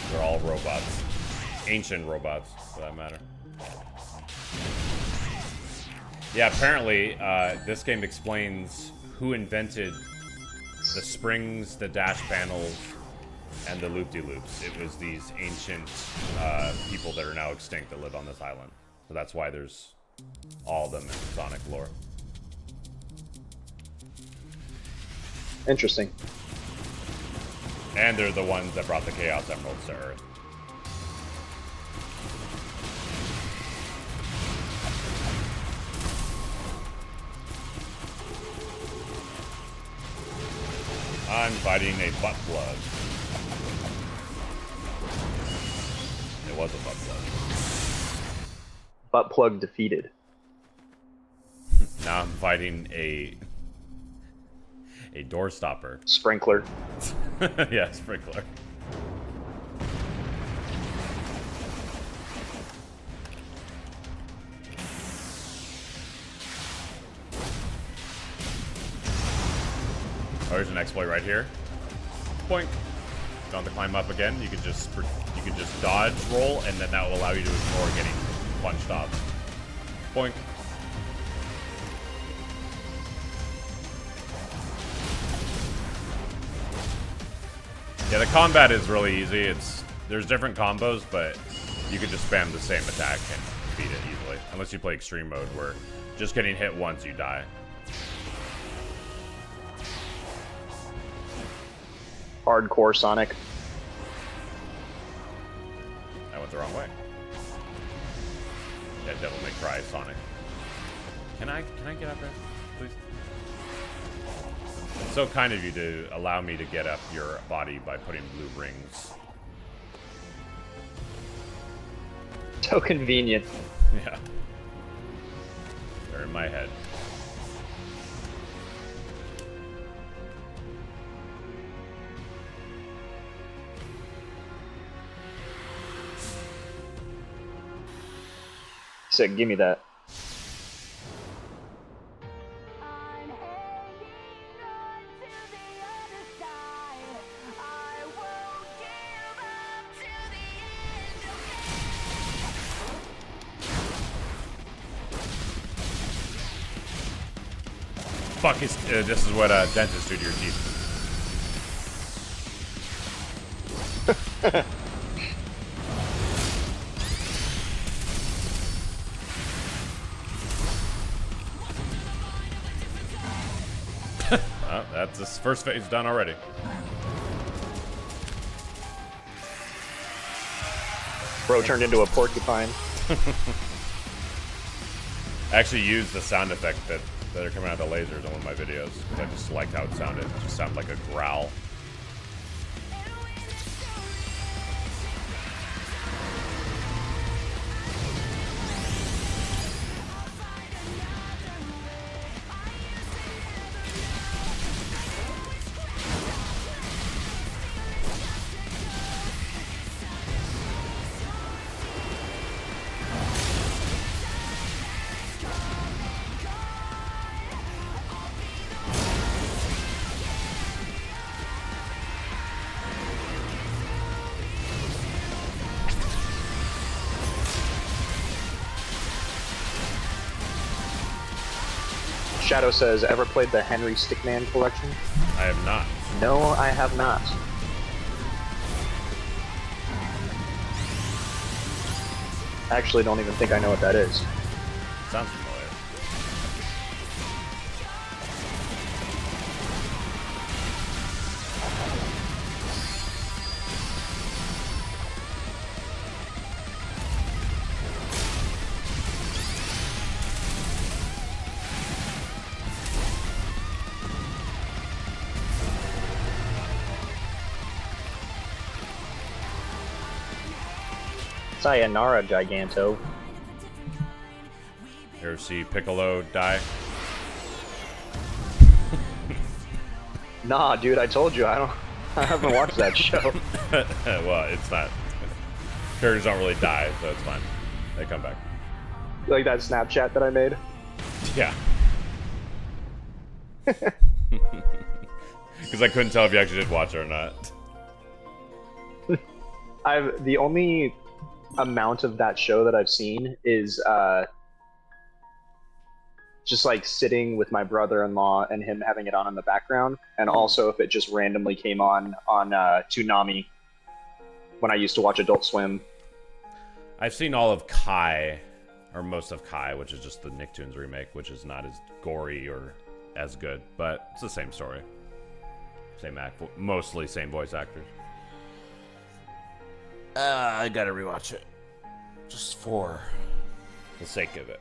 They're all robots. Ancient robots, for that matter. Yeah, apparently, this game explains who invented the springs, the dash panels, and the loop-de-loops. It was these ancient people that are now extinct that live on this island. So that's why there's all of them in Sonic lore. Interesting. And they're the ones that brought the Chaos Emeralds to Earth. I'm fighting a butt plug. It was a butt plug. Butt plug defeated. Now I'm fighting a door stopper. Sprinkler. Yeah, sprinkler. Oh, there's an exploit right here. Boink. Don't have to climb up again. You can just dodge roll, and then that will allow you to ignore getting punched off. Boink. Yeah, the combat is really easy. There's different combos, but you can just spam the same attack and beat it easily. Unless you play extreme mode, where just getting hit once, you die. Hardcore Sonic. I went the wrong way. Yeah, Devil May Cry Sonic. Can I get up there, please? It's so kind of you to allow me to get up your body by putting blue rings. So convenient. Yeah. They're in my head. Sick, give me that. Fuck, this is what dentists do to your teeth. Oh, that's this first phase done already. Bro turned into a porcupine. I actually used the sound effect that are coming out of the lasers on one of my videos because I just liked how it sounded. It just sounded like a growl. Shadow says, ever played the Henry Stickman collection? I have not. No, I have not. I actually don't even think I know what that is. Sounds familiar. Sayonara, Giganto. You ever see Piccolo die? Nah, dude, I told you, I haven't watched that show. Well, it's not. Characters don't really die, so it's fine. They come back. Like that Snapchat that I made. Yeah. Because I couldn't tell if you actually did watch it or not. The only amount of that show that I've seen is just like sitting with my brother-in-law and him having it on in the background, and also if it just randomly came on Toonami when I used to watch Adult Swim. I've seen all of Kai, or most of Kai, which is just the Nicktoons remake, which is not as gory or as good, but it's the same story. Same act, mostly same voice actors. I gotta rewatch it. Just for the sake of it.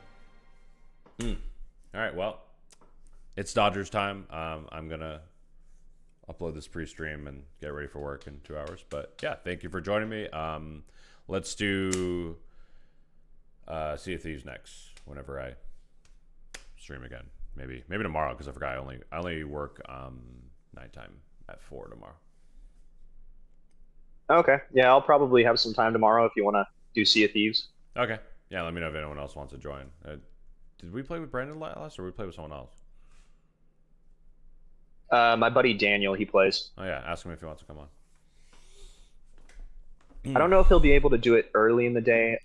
Alright, well, it's Dodgers time. I'm gonna upload this pre-stream and get ready for work in 2 hours. But yeah, thank you for joining me. Let's do Sea of Thieves next, whenever I stream again. Maybe tomorrow, because I forgot I only work nighttime at 4 tomorrow. Okay, yeah, I'll probably have some time tomorrow if you want to do Sea of Thieves. Okay, yeah, let me know if anyone else wants to join. Did we play with Brandon last, or did we play with someone else? My buddy Daniel, he plays. Oh yeah, ask him if he wants to come on. I don't know if he'll be able to do it early in the day.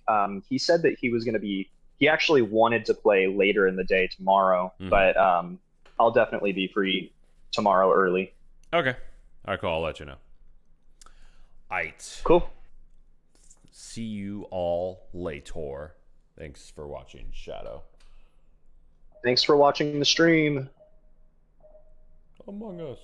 He said that he was going to be. He actually wanted to play later in the day tomorrow, but I'll definitely be free tomorrow early. Okay. All right, cool. I'll let you know. Aight. Cool. See you all later. Thanks for watching, Shadow. Thanks for watching the stream. Among Us.